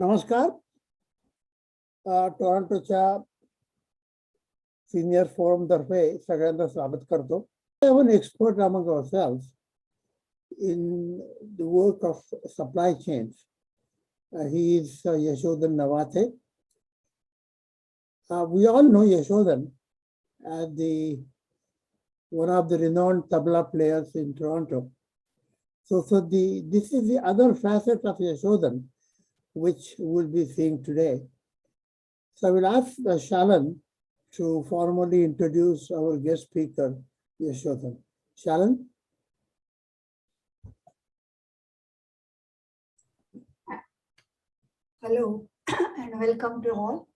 नमस्कार. टोरंटोच्या senior forum तर्फे सगळ्यांना स्वागत करतो. I am an expert among ourselves in the work of supply chains. He is Yashodhan Navathe. We all know Yashodhan as one of the renowned tabla players in Toronto. This is the other facet of Yashodhan, which we'll be seeing today. So I will ask Shalan to formally introduce our guest speaker, Yashodhan. Shalan? Hello and welcome to all.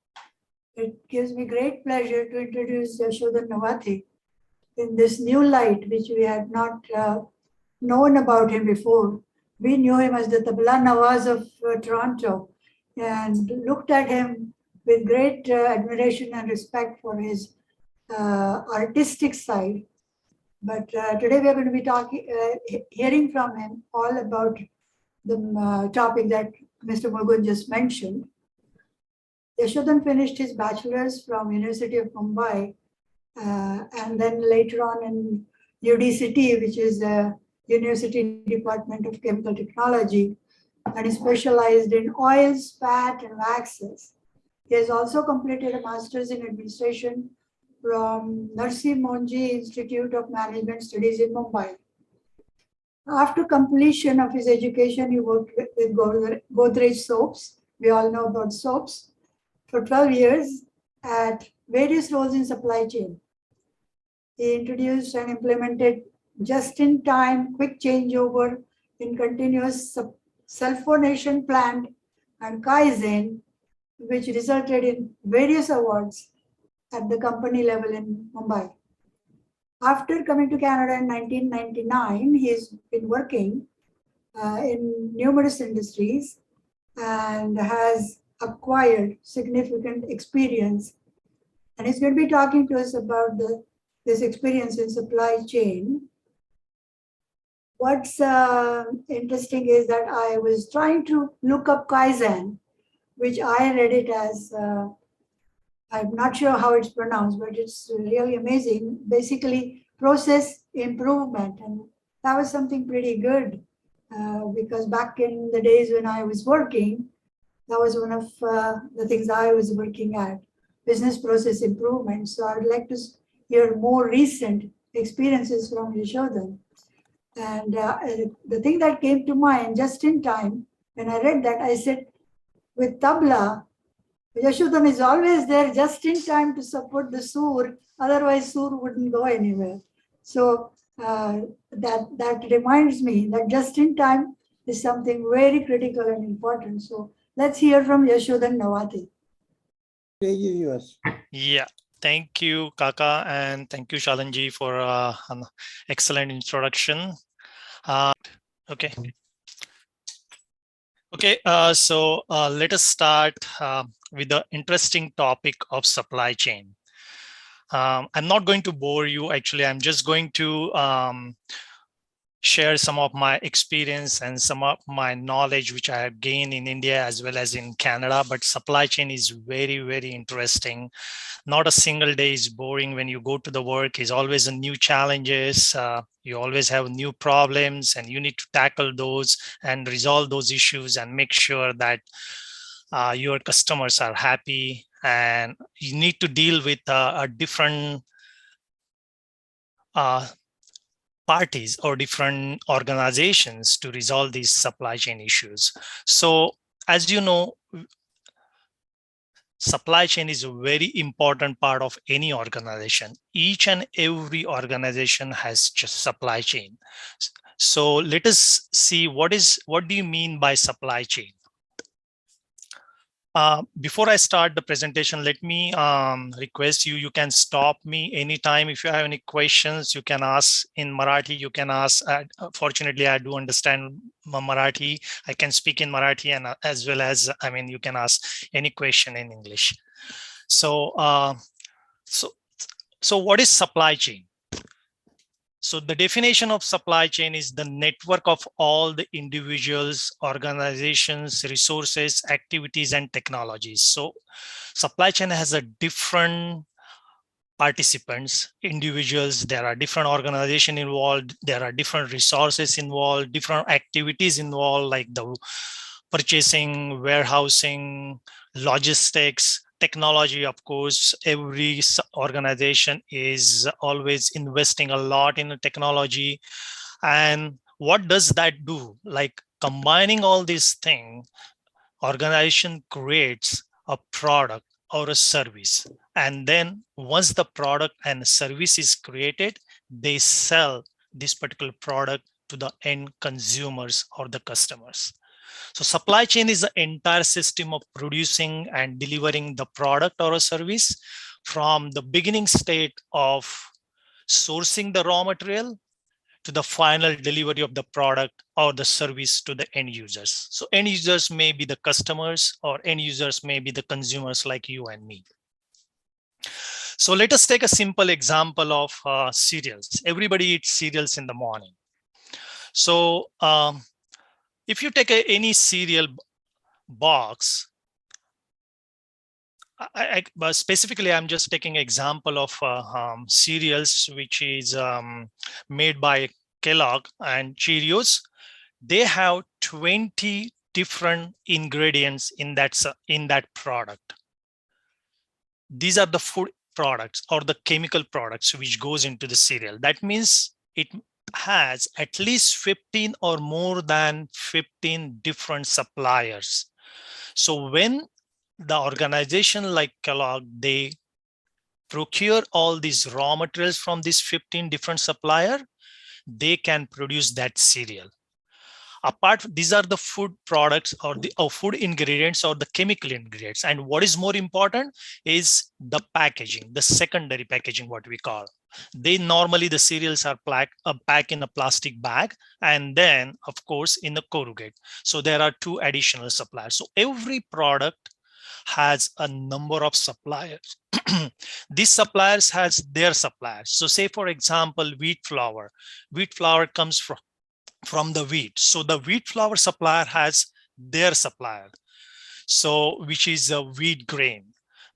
It gives me great pleasure to introduce Yashodhan Navathe in this new light, which we had not known about him before. We knew him as the Tabla Nawaz of Toronto and looked at him with great admiration and respect for his artistic side. But today we are going to be hearing from him all about the topic that Mr. Murugan just mentioned. Yashodhan finished his bachelor's from University of Mumbai and then later on in UDCT, which is the University Department of Chemical Technology, and is specialized in oils, fat, and waxes. He has also completed a master's in administration from Narsi Monji Institute of Management Studies in Mumbai. After completion of his education, he worked with Godrej Soaps. We all know about soaps for 12 years at various roles in supply chain. He introduced and implemented just-in-time quick changeover in continuous self-formation plan and Kaizen, which resulted in various awards at the company level in Mumbai. After coming to Canada in 1999, he's been working in numerous industries and has acquired significant experience. And he's going to be talking to us about this experience in supply chain. What's interesting is that I was trying to look up Kaizen, which I read it as, I'm not sure how it's pronounced, but it's really amazing. Basically, process improvement. And that was something pretty good because back in the days when I was working, that was one of the things I was working at, business process improvement. So I'd like to hear more recent experiences from Yashodhan. And the thing that came to mind just in time, when I read that, I said, with tabla, Yashodhan is always there just in time to support the sur, otherwise sur wouldn't go anywhere. So that reminds me that just in time is something very critical and important. So let's hear from Yashodhan Navathe. Yeah, thank you, Kaka, and thank you, Shalanji, for an excellent introduction. Okay, so let us start with the interesting topic of supply chain. I'm not going to bore you. Actually, I'm just going to share some of my experience and some of my knowledge, which I have gained in India as well as in Canada. But supply chain is very, very interesting. Not a single day is boring when you go to the work. It's always a new challenges. You always have new problems and you need to tackle those and resolve those issues and make sure that your customers are happy. And you need to deal with a different parties or different organizations to resolve these supply chain issues. So as you know, supply chain is a very important part of any organization. Each and every organization has just supply chain. So let us see what do you mean by supply chain? Before I start the presentation, let me request you can stop me anytime. If you have any questions, you can ask in Marathi, you can ask. Fortunately, I do understand Marathi. I can speak in Marathi and as well as, you can ask any question in English. So what is supply chain? So the definition of supply chain is the network of all the individuals, organizations, resources, activities, and technologies. So supply chain has a different participants, individuals, there are different organizations involved, there are different resources involved, different activities involved, like the purchasing, warehousing, logistics, technology. Of course, every organization is always investing a lot in the technology. And what does that do? Like combining all these things, organization creates a product or a service. And then once the product and service is created, they sell this particular product to the end consumers or the customers. So supply chain is the entire system of producing and delivering the product or a service from the beginning state of sourcing the raw material to the final delivery of the product or the service to the end users. So end users may be the customers, or end users may be the consumers like you and me. So let us take a simple example of cereals. Everybody eats cereals in the morning. So if you take any cereal box, but specifically, I'm just taking example of cereals, which is made by Kellogg and Cheerios. They have 20 different ingredients in that product. These are the food products or the chemical products which goes into the cereal. That means it has at least 15 or more than 15 different suppliers. So when the organization like Kellogg, they procure all these raw materials from these 15 different suppliers, they can produce that cereal. These are the food products or the food ingredients or the chemical ingredients. And what is more important is the packaging, the secondary packaging, what we call. Normally the cereals are packed in a plastic bag, and then of course in the corrugate. So there are 2 additional suppliers. So every product has a number of suppliers. These suppliers has their suppliers. So say for example, wheat flour. Wheat flour comes from the wheat. So the wheat flour supplier has their supplier, so which is a wheat grain.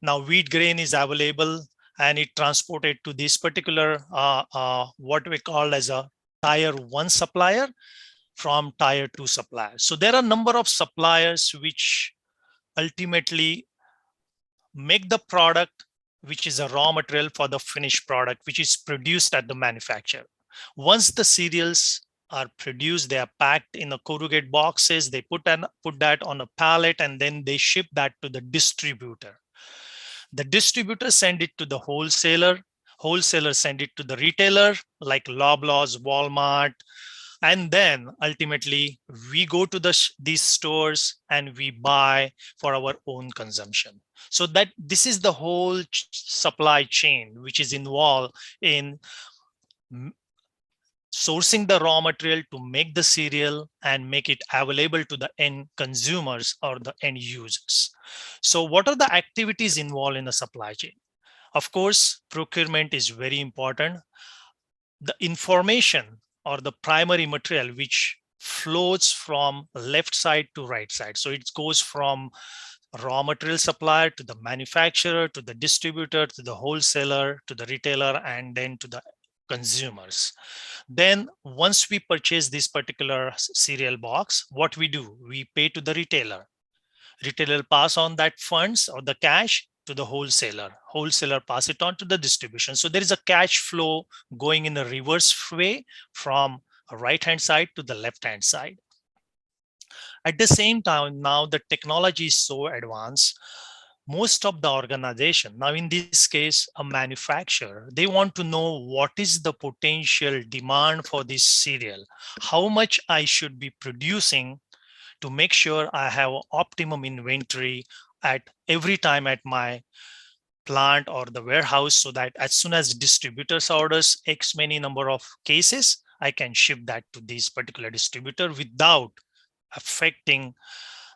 Now wheat grain is available and it transported to this particular what we call as a tier 1 supplier from tier 2 suppliers. So there are a number of suppliers which ultimately make the product, which is a raw material for the finished product, which is produced at the manufacturer. Once the cereals are produced, they are packed in the corrugate boxes, they put that on a pallet, and then they ship that to the distributor. The distributor send it to the wholesaler send it to the retailer like Loblaws, Walmart, and then ultimately we go to these stores and we buy for our own consumption. So that this is the whole supply chain which is involved in sourcing the raw material to make the cereal and make it available to the end consumers or the end users. So what are the activities involved in the supply chain? Of course, procurement is very important. The information or the primary material which flows from left side to right side. So it goes from raw material supplier to the manufacturer, to the distributor, to the wholesaler, to the retailer, and then to the consumers. Then once we purchase this particular cereal box, what we do, we pay to the retailer. Retailer pass on that funds or the cash to the wholesaler. Wholesaler pass it on to the distribution. So there is a cash flow going in a reverse way from a right-hand side to the left-hand side. At the same time, now the technology is so advanced, most of the organization, now in this case, a manufacturer, they want to know what is the potential demand for this cereal, how much I should be producing to make sure I have optimum inventory at every time at my plant or the warehouse, so that as soon as distributors orders X many number of cases, I can ship that to this particular distributor without affecting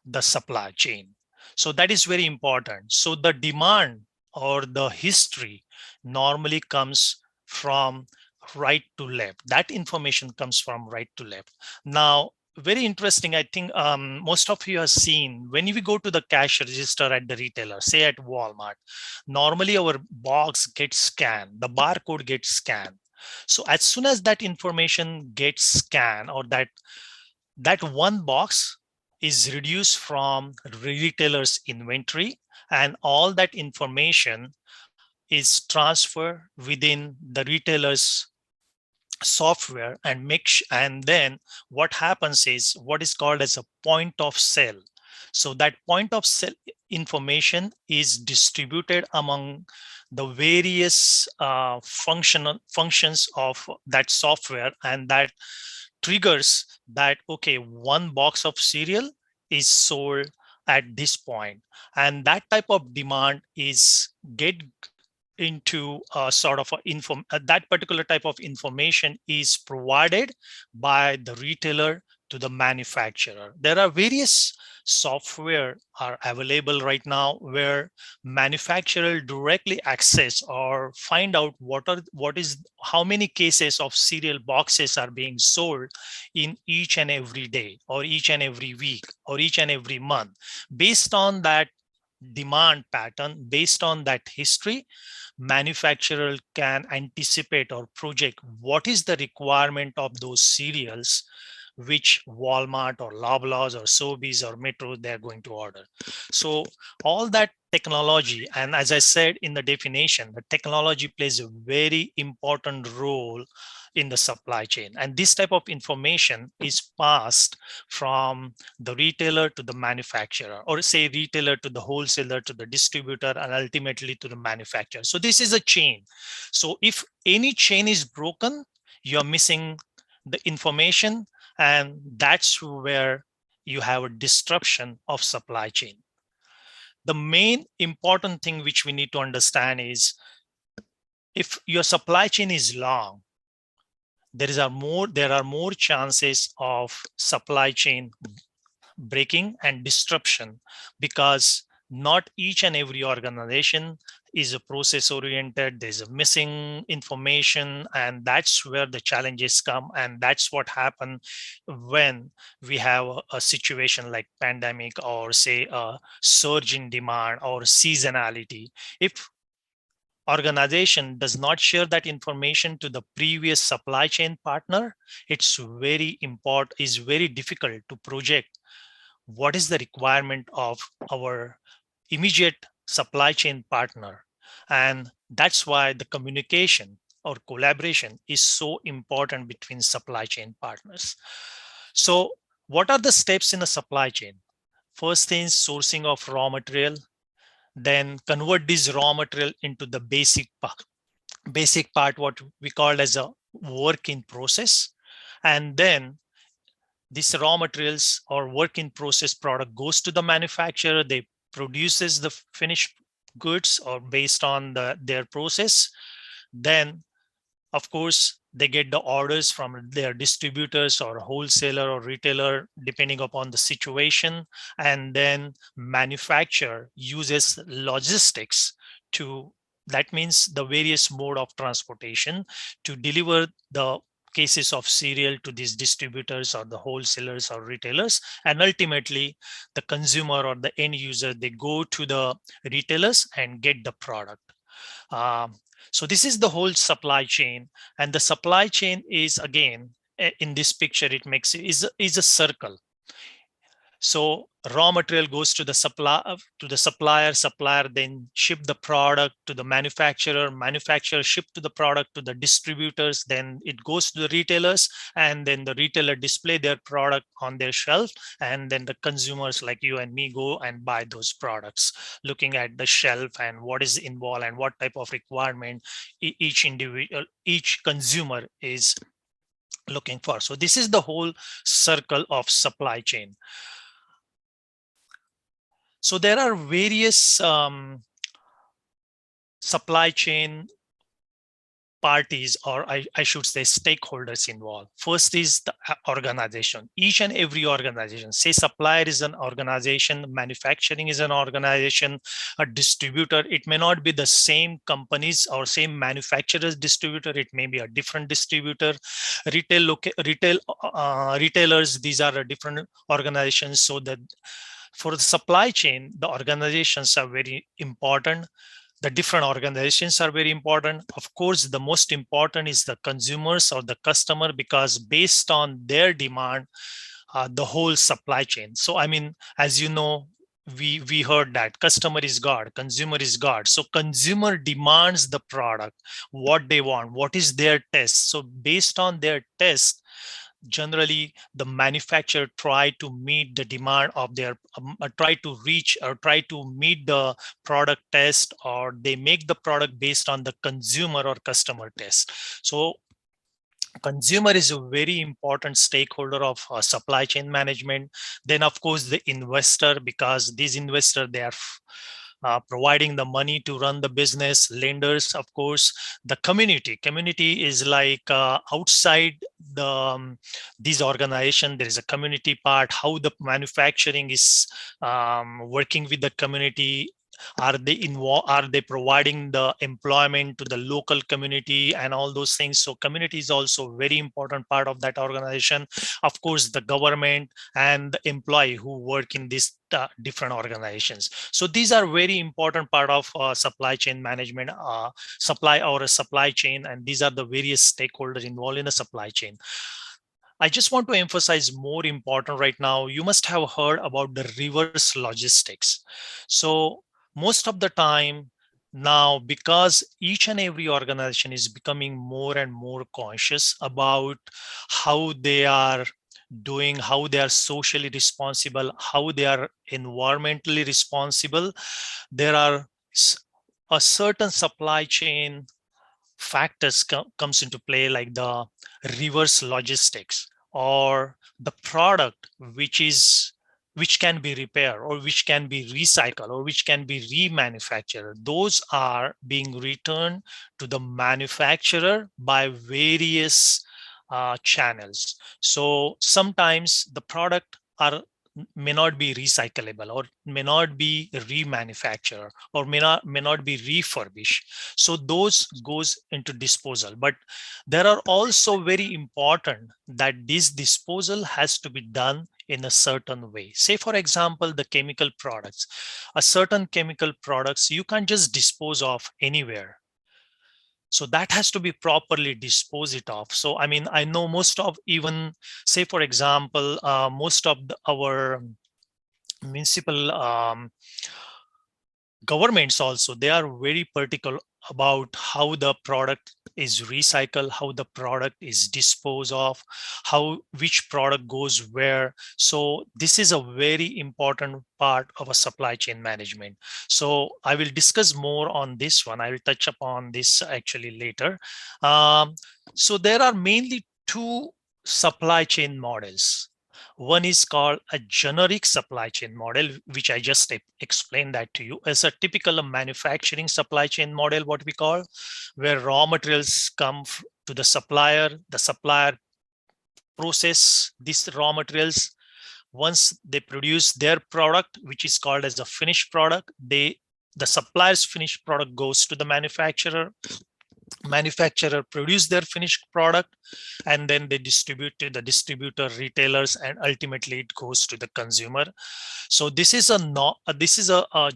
the supply chain. So that is very important. So the demand or the history normally comes from right to left. That information comes from right to left. Now, very interesting. I think most of you have seen when we go to the cash register at the retailer, say at Walmart, normally our box gets scanned, the barcode gets scanned. So as soon as that information gets scanned, or that one box is reduced from retailer's inventory, and all that information is transferred within the retailer's software, and then what happens is what is called as a point of sale. So that point of sale information is distributed among the various functions of that software, and that triggers that, okay, one box of cereal is sold at this point, and that type of demand is get into a sort of that particular type of information is provided by the retailer to the manufacturer. There are various software are available right now where manufacturer directly access or find out how many cases of cereal boxes are being sold in each and every day, or each and every week, or each and every month. Based on that demand pattern, based on that history, manufacturer can anticipate or project what is the requirement of those cereals which Walmart or Loblaws or Sobeys or Metro they're going to order. So all that technology, and as I said in the definition, the technology plays a very important role in the supply chain. And this type of information is passed from the retailer to the manufacturer, or say retailer to the wholesaler to the distributor, and ultimately to the manufacturer. So this is a chain. So if any chain is broken, you're missing the information, and that's where you have a disruption of supply chain. The main important thing which we need to understand is, if your supply chain is long, there are more chances of supply chain breaking and disruption, because not each and every organization is a process oriented. There's a missing information, and that's where the challenges come. And that's what happens when we have a situation like pandemic, or say a surge in demand or seasonality. If organization does not share that information to the previous supply chain partner, it's very difficult to project what is the requirement of our immediate supply chain partner. And that's why the communication or collaboration is so important between supply chain partners. So what are the steps in a supply chain? First thing is sourcing of raw material, then convert this raw material into the basic part, what we call as a work in process. And then this raw materials or work in process product goes to the manufacturer. They produces the finished goods or based on their process. Then of course they get the orders from their distributors or wholesaler or retailer depending upon the situation, and then manufacturer uses logistics to, that means the various mode of transportation, to deliver the cases of cereal to these distributors or the wholesalers or retailers. And ultimately the consumer or the end user, they go to the retailers and get the product. So this is the whole supply chain. And the supply chain is, again, in this picture, it makes is a circle. So raw material goes to the supplier, supplier then ship the product to the manufacturer, manufacturer ship to the product to the distributors, then it goes to the retailers, and then the retailer display their product on their shelf, and then the consumers like you and me go and buy those products, looking at the shelf and what is involved and what type of requirement each consumer is looking for. So this is the whole circle of supply chain. So there are various supply chain parties, or I should say stakeholders involved. First is the organization. Each and every organization, say supplier is an organization, manufacturing is an organization, a distributor, it may not be the same companies or same manufacturers distributor, it may be a different distributor. Retailers, these are a different organizations. So that for the supply chain, the organizations are very important. The different organizations are very important. Of course, the most important is the consumers or the customer, because based on their demand, the whole supply chain. So, I mean, as you know, we heard that customer is God, consumer is God. So consumer demands the product, what they want, what is their test. So based on their test, generally the manufacturer try to meet the demand of their try to reach or try to meet the product test, or they make the product based on the consumer or customer test. So consumer is a very important stakeholder of supply chain management. Then of course the investor, because these investors, they are providing the money to run the business. Lenders, of course. The community is like outside the these organization, there is a community part, how the manufacturing is working with the community. Are they involved, are they providing the employment to the local community and all those things. So community is also a very important part of that organization. Of course, the government and the employee who work in these different organizations. So these are very important part of supply chain management, supply or a supply chain, and these are the various stakeholders involved in the supply chain. I just want to emphasize more important right now. You must have heard about the reverse logistics. So most of the time now, because each and every organization is becoming more and more conscious about how they are doing, how they are socially responsible, how they are environmentally responsible, there are a certain supply chain factors comes into play, like the reverse logistics, or the product which can be repaired or which can be recycled or which can be remanufactured. Those are being returned to the manufacturer by various channels. So sometimes the product may not be recyclable, or may not be remanufactured, or may not be refurbished. So those goes into disposal. But there are also very important that this disposal has to be done in a certain way. Say for example, the chemical products, a certain chemical products you can't just dispose of anywhere. So that has to be properly disposed of. So I mean, I know most of, even say for example, most of our municipal governments also, they are very particular about how the product is recycled, how the product is disposed of, how which product goes where. So this is a very important part of a supply chain management. So I will discuss more on this one. I will touch upon this actually later. So there are mainly two supply chain models. One is called a generic supply chain model, which I just explained that to you, as a typical manufacturing supply chain model, what we call, where raw materials come to the supplier process these raw materials. Once they produce their product, which is called as a finished product, the supplier's finished product goes to the manufacturer produce their finished product, and then they distribute to the distributor, retailers, and ultimately it goes to the consumer. So this is a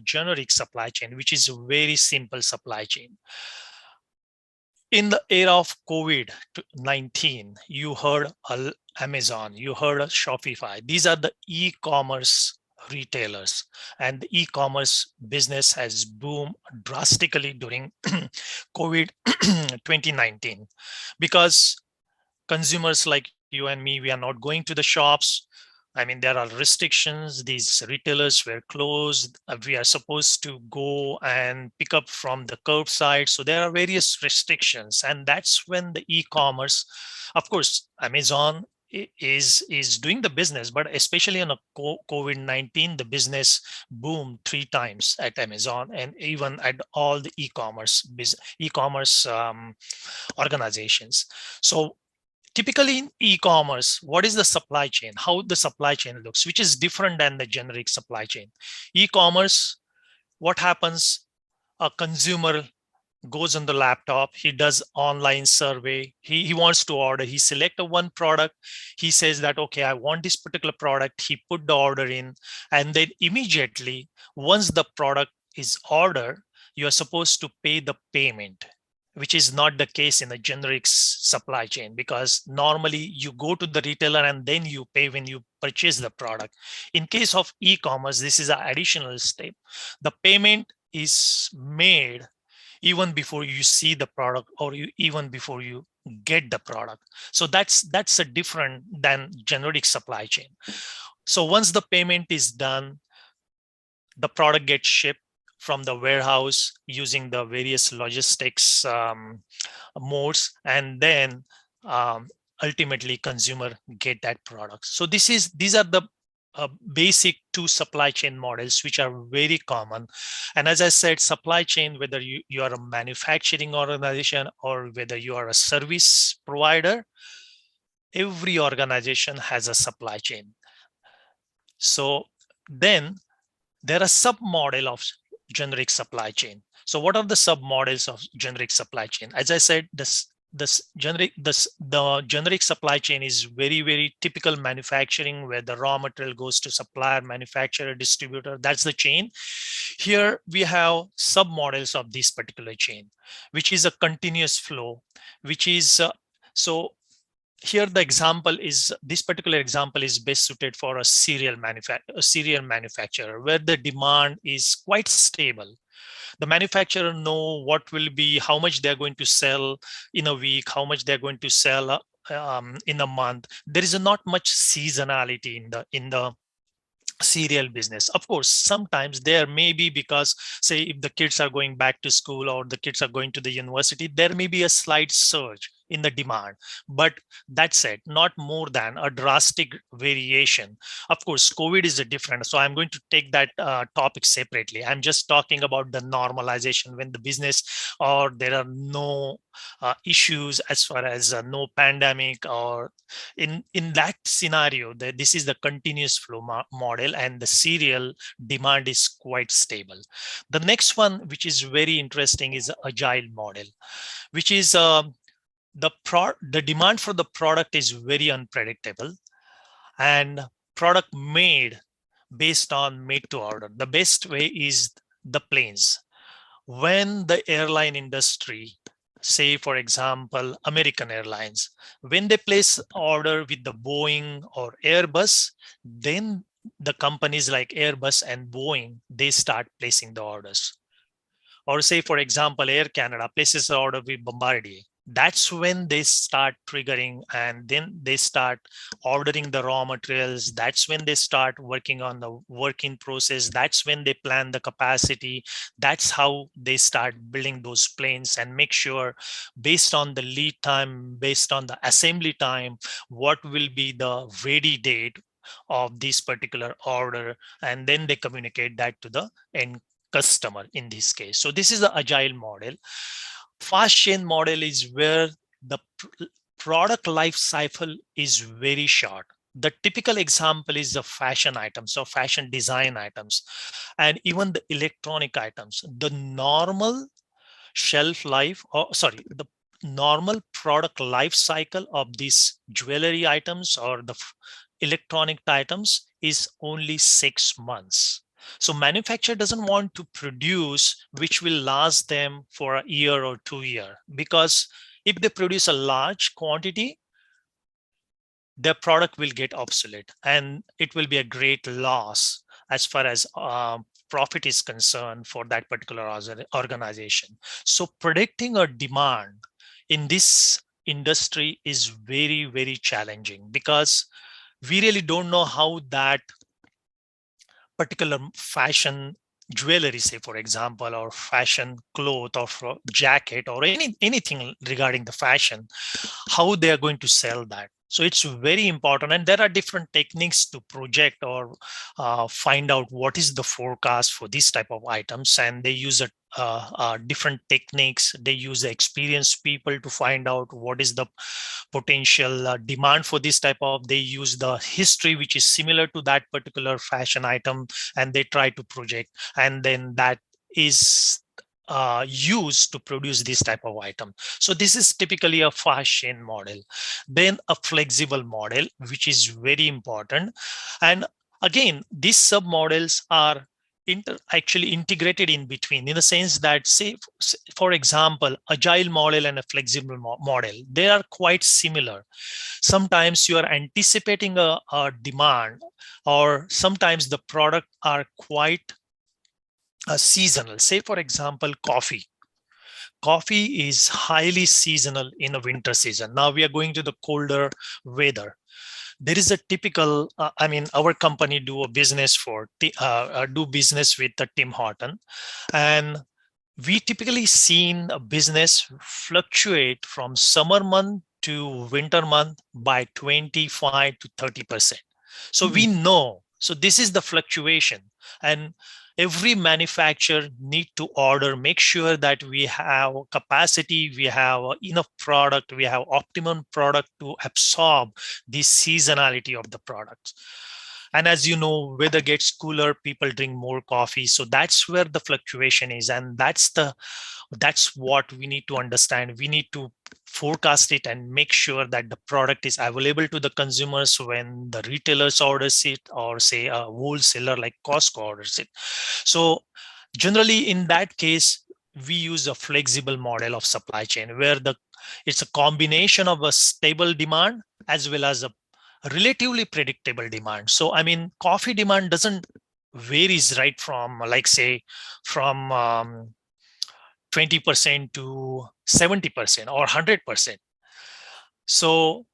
generic supply chain, which is a very simple supply chain. In the era of COVID-19, you heard Amazon, you heard Shopify. These are the e-commerce retailers, and the e-commerce business has boomed drastically during COVID 2019, because consumers like you and me, we are not going to the shops. I mean, there are restrictions. These retailers were closed. We are supposed to go and pick up from the curbside. So there are various restrictions. And that's when the e-commerce, of course, Amazon is doing the business, but especially on a COVID-19, the business boomed 3 times at Amazon and even at all the e-commerce organizations. So typically in e-commerce, what is the supply chain? How the supply chain looks, which is different than the generic supply chain. E-commerce, what happens? A consumer goes on the laptop, he does online survey, he wants to order, he select a one product, he says that, okay, I want this particular product, he put the order in, and then immediately, once the product is ordered, you are supposed to pay the payment, which is not the case in the generic supply chain, because normally you go to the retailer and then you pay when you purchase the product. In case of e-commerce, this is an additional step. The payment is made even before you see the product, or even before you get the product. So that's a different than generic supply chain. So once the payment is done, the product gets shipped from the warehouse using the various logistics modes, and then ultimately consumer get that product. So these are the basic 2 supply chain models, which are very common. And as I said, supply chain, whether you are a manufacturing organization or whether you are a service provider, every organization has a supply chain. So then there are sub-model of generic supply chain. So what are the sub-models of generic supply chain? As I said, the generic supply chain is very typical manufacturing, where the raw material goes to supplier, manufacturer, distributor. That's the chain. Here we have sub-models of this particular chain, which is a continuous flow, which is so here the example is, this particular example is best suited for a cereal manufacturer, where the demand is quite stable. The manufacturer know what will be, how much they're going to sell in a week, how much they're going to sell in a month. There is not much seasonality in the cereal business. Of course, sometimes there may be, because say if the kids are going back to school or the kids are going to the university, there may be a slight surge in the demand, but that said, not more than a drastic variation. Of course, COVID is a different, so I'm going to take that topic separately. I'm just talking about the normalization, when the business, or there are no issues as far as no pandemic, or in that scenario, this is the continuous flow model, and the serial demand is quite stable. The next one, which is very interesting, is agile model, which is the demand for the product is very unpredictable, and product made based on made to order. The best way is the planes. When the airline industry, say for example American Airlines, when they place order with the Boeing or Airbus, then the companies like Airbus and Boeing, they start placing the orders. Or say for example Air Canada places the order with Bombardier, that's when they start triggering, and then they start ordering the raw materials. That's when they start working on the working process. That's when they plan the capacity. That's how they start building those planes, and make sure, based on the lead time, based on the assembly time, what will be the ready date of this particular order, and then they communicate that to the end customer in this case. So this is the agile model. Fast chain model is where the product life cycle is very short. The typical example is the fashion items or fashion design items, and even the electronic items. The normal shelf life, or sorry, the normal product life cycle of these jewelry items or the electronic items is only 6 months. So manufacturer doesn't want to produce which will last them for a year or 2 years, because if they produce a large quantity, their product will get obsolete, and it will be a great loss as far as profit is concerned for that particular organization. So predicting a demand in this industry is very challenging, because we really don't know how that particular fashion jewelry, say for example, or fashion cloth or jacket or anything regarding the fashion, how they are going to sell that. So it's very important, and there are different techniques to project or find out what is the forecast for this type of items, and they use different techniques. They use the experienced people to find out what is the potential demand for this type of. They use the history which is similar to that particular fashion item, and they try to project, and then that is used to produce this type of item. So this is typically a fast chain model. Then a flexible model, which is very important. And again, these submodels are actually integrated in between, in the sense that, say, for example, agile model and a flexible model, they are quite similar. Sometimes you are anticipating a demand, or sometimes the product are quite seasonal. Say, for example, coffee. Coffee is highly seasonal in a winter season. Now we are going to the colder weather. There is a typical, I mean, our company do a business do business with the Tim Horton, and we typically seen a business fluctuate from summer month to winter month by 25 to 30%. So we know, so this is the fluctuation, and every manufacturer need to order, make sure that we have capacity, we have enough product, we have optimum product to absorb the seasonality of the products. And as you know, weather gets cooler, people drink more coffee. So that's where the fluctuation is. And that's what we need to understand. We need to forecast it and make sure that the product is available to the consumers when the retailers orders it, or say a wholesaler like Costco orders it. So generally in that case, we use a flexible model of supply chain where it's a combination of a stable demand as well as a relatively predictable demand. So I mean, coffee demand doesn't varies right from, like, say, from 20% to 70% or 100%. So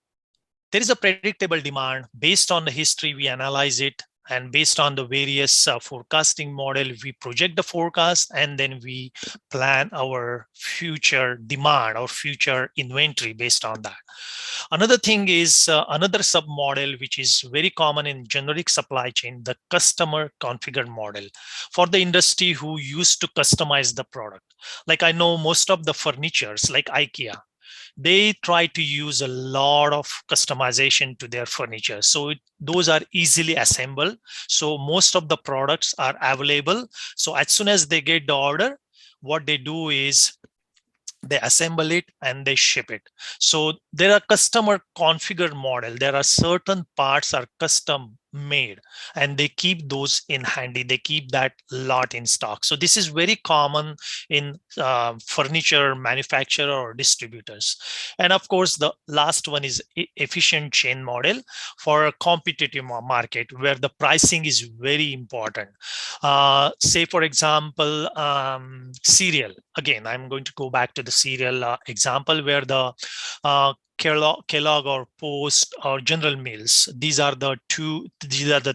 there is a predictable demand. Based on the history, we analyze it, and based on the various forecasting model, we project the forecast, and then we plan our future demand or future inventory based on that. Another thing is another submodel, which is very common in generic supply chain, the customer configured model. For the industry who used to customize the product, like I know most of the furnitures like IKEA, they try to use a lot of customization to their furniture. So those are easily assembled. So most of the products are available. So as soon as they get the order, what they do is they assemble it and they ship it. So there are customer configured model. There are certain parts are custom made, and they keep those in handy. They keep that lot in stock. So this is very common in furniture manufacturer or distributors. And of course, the last one is efficient chain model for a competitive market where the pricing is very important. Say, for example, cereal. Again, I'm going to go back to the cereal example where the Kellogg or Post or General Mills, these are the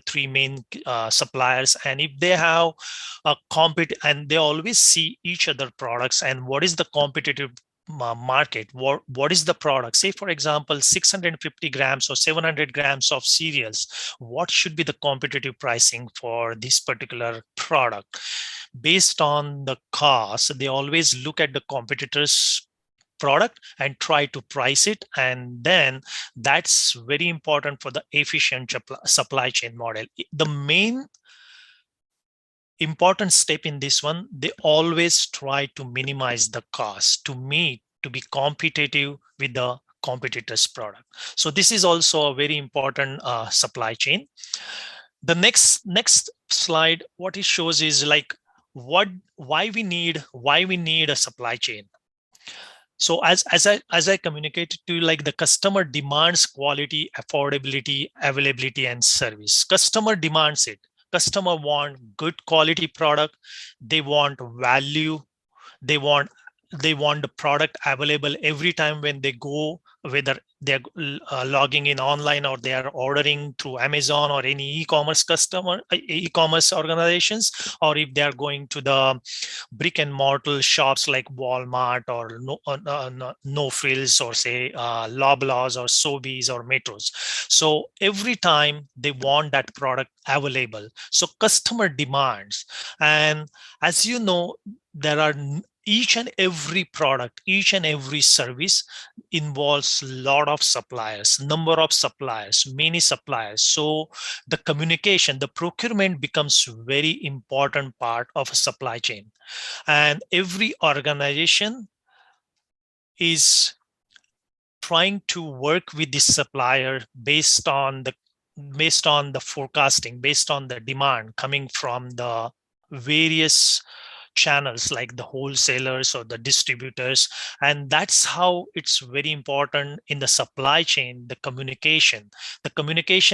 three main suppliers. And if they have a and they always see each other products and what is the competitive market, what is the product, say for example 650 grams or 700 grams of cereals, what should be the competitive pricing for this particular product. Based on the cost, they always look at the competitors product and try to price it, and then that's very important for the efficient supply chain model. The main important step in this one, they always try to minimize the cost to be competitive with the competitor's product. So this is also a very important supply chain. The next slide, what it shows is like why we need a supply chain. So as I communicated to you, like the customer demands quality, affordability, availability, and service. Customer demands it. Customer want good quality product. They want value. They want they want the product available every time when they go, whether they're logging in online or they are ordering through Amazon or any e-commerce e-commerce organizations, or if they are going to the brick and mortar shops like Walmart or No Frills or say Loblaws or Sobeys or Metros. So every time they want that product available. So customer demands, and as you know, there are each and every product, each and every service involves a lot of suppliers, number of suppliers, many suppliers. So the communication, the procurement becomes very important part of a supply chain. And every organization is trying to work with the supplier based on the forecasting, based on the demand coming from the various channels like the wholesalers or the distributors. And that's how it's very important in the supply chain, the communication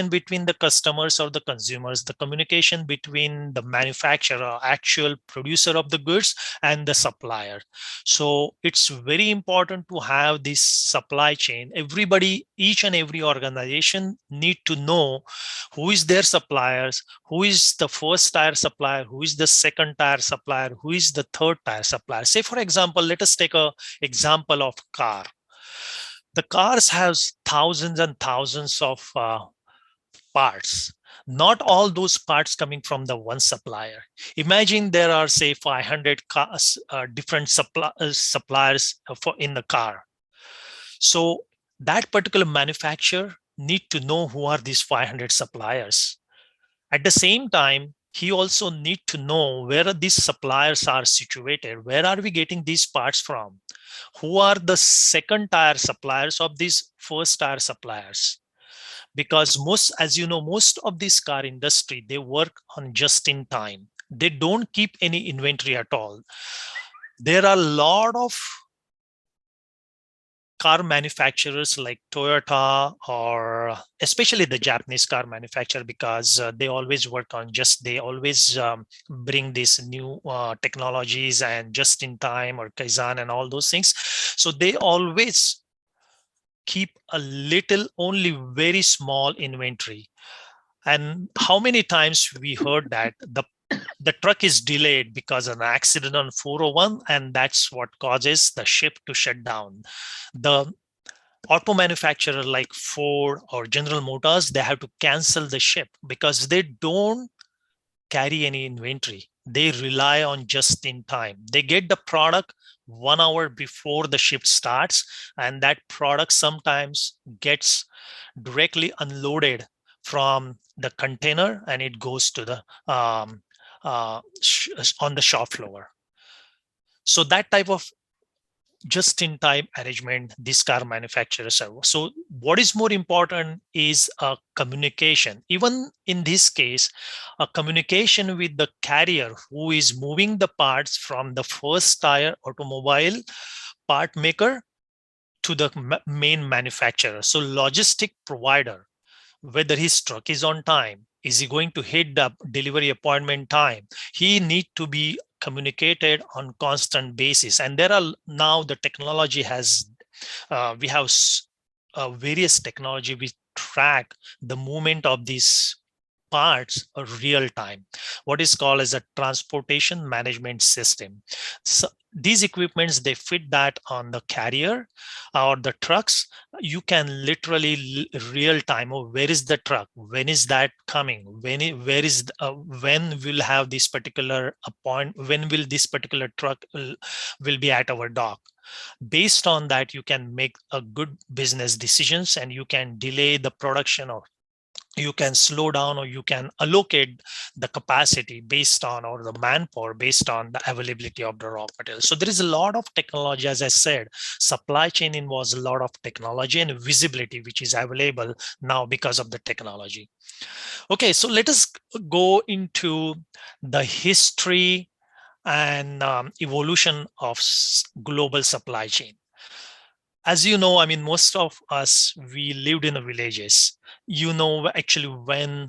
between the customers or the consumers, the communication between the manufacturer, actual producer of the goods, and the supplier. So it's very important to have this supply chain. Everybody, each and every organization need to know who is their suppliers, who is the first tier supplier, who is the second tier supplier, who is the third tier supplier. Say, for example, let us take an example of car. The cars has thousands and thousands of parts. Not all those parts coming from the one supplier. Imagine there are, say, 500 cars, different suppliers in the car. So that particular manufacturer need to know who are these 500 suppliers. At the same time, he also need to know where these suppliers are situated. Where are we getting these parts from? Who are the second tier suppliers of these first tier suppliers? Because as you know, most of this car industry, they work on just in time. They don't keep any inventory at all. There are a lot of car manufacturers like Toyota, or especially the Japanese car manufacturer, because they always work on they always bring these new technologies and just in time or Kaizen and all those things. So they always keep a little, only very small inventory. And how many times we heard that the truck is delayed because of an accident on 401, and that's what causes the ship to shut down. The auto manufacturer like Ford or General Motors, they have to cancel the ship because they don't carry any inventory. They rely on just in time. They get the product 1 hour before the ship starts, and that product sometimes gets directly unloaded from the container and it goes to the on the shop floor. So that type of just-in-time arrangement these car manufacturers have. So what is more important is communication. Even in this case, a communication with the carrier who is moving the parts from the first tier automobile part maker to the main manufacturer. So logistic provider, whether his truck is on time, is he going to hit the delivery appointment time, he need to be communicated on constant basis. And there are now the technology has we have various technology which track the movement of these parts real time, what is called as a transportation management system. So these equipments, they fit that on the carrier or the trucks. You can literally real time, oh, where is the truck, when is that coming, when will have this particular when will this particular truck will be at our dock. Based on that, you can make a good business decisions, and you can delay the production, or you can slow down, or you can allocate the capacity based on, or the manpower based on the availability of the raw material. So there is a lot of technology. As I said, supply chain involves a lot of technology and visibility which is available now because of the technology. Okay, so let us go into the history and evolution of global supply chain. As you know, I mean, most of us, we lived in the villages. You know, actually, when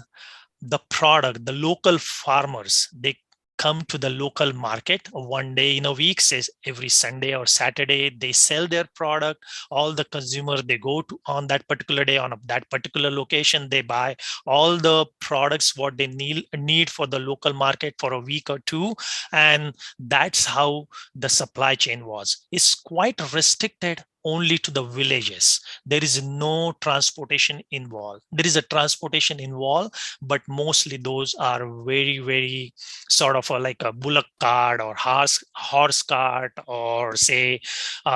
the product, the local farmers, they come to the local market one day in a week, says every Sunday or Saturday, they sell their product. All the consumers, they go to on that particular day on that particular location, they buy all the products what they need for the local market for a week or two. And that's how the supply chain was. It's quite restricted only to the villages. There is no transportation involved. There is a transportation involved, but mostly those are very, very sort of like a bullock cart or horse cart, or say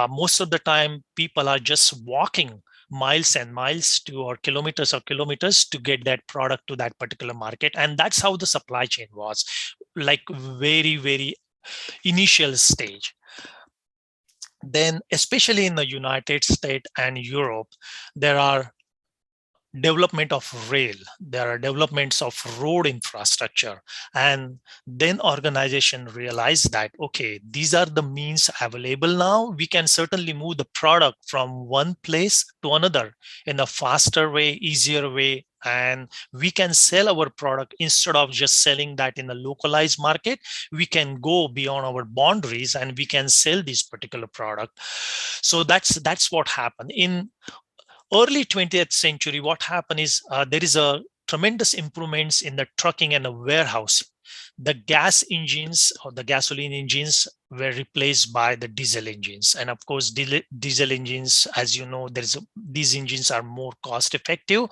most of the time people are just walking miles and miles to, or kilometers to get that product to that particular market. And that's how the supply chain was, like very, very initial stage. Then especially in the United States and Europe, there are development of rail, there are developments of road infrastructure, and then organization realized that, okay, these are the means available now. We can certainly move the product from one place to another in a faster way, easier way, and we can sell our product instead of just selling that in a localized market. We can go beyond our boundaries and we can sell this particular product. So that's what happened in early 20th century. What happened is there is a tremendous improvements in the trucking and the warehousing. The gas engines or the gasoline engines were replaced by the diesel engines. And of course, diesel engines, as you know, these engines are more cost effective.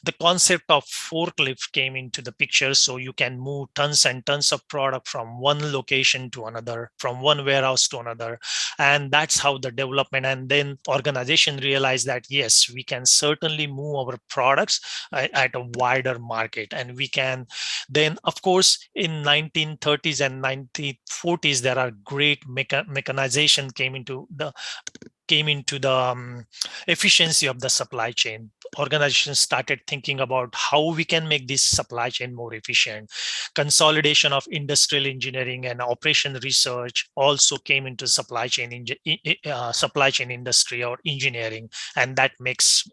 The concept of forklift came into the picture. So you can move tons and tons of product from one location to another, from one warehouse to another. And that's how the development, and then organization realized that, yes, we can certainly move our products at a wider market. And we can then, of course, in 1930s and 1940s, there are great mechanization came into the efficiency of the supply chain. Organizations started thinking about how we can make this supply chain more efficient. Consolidation of industrial engineering and operation research also came into supply chain industry or engineering, and that makes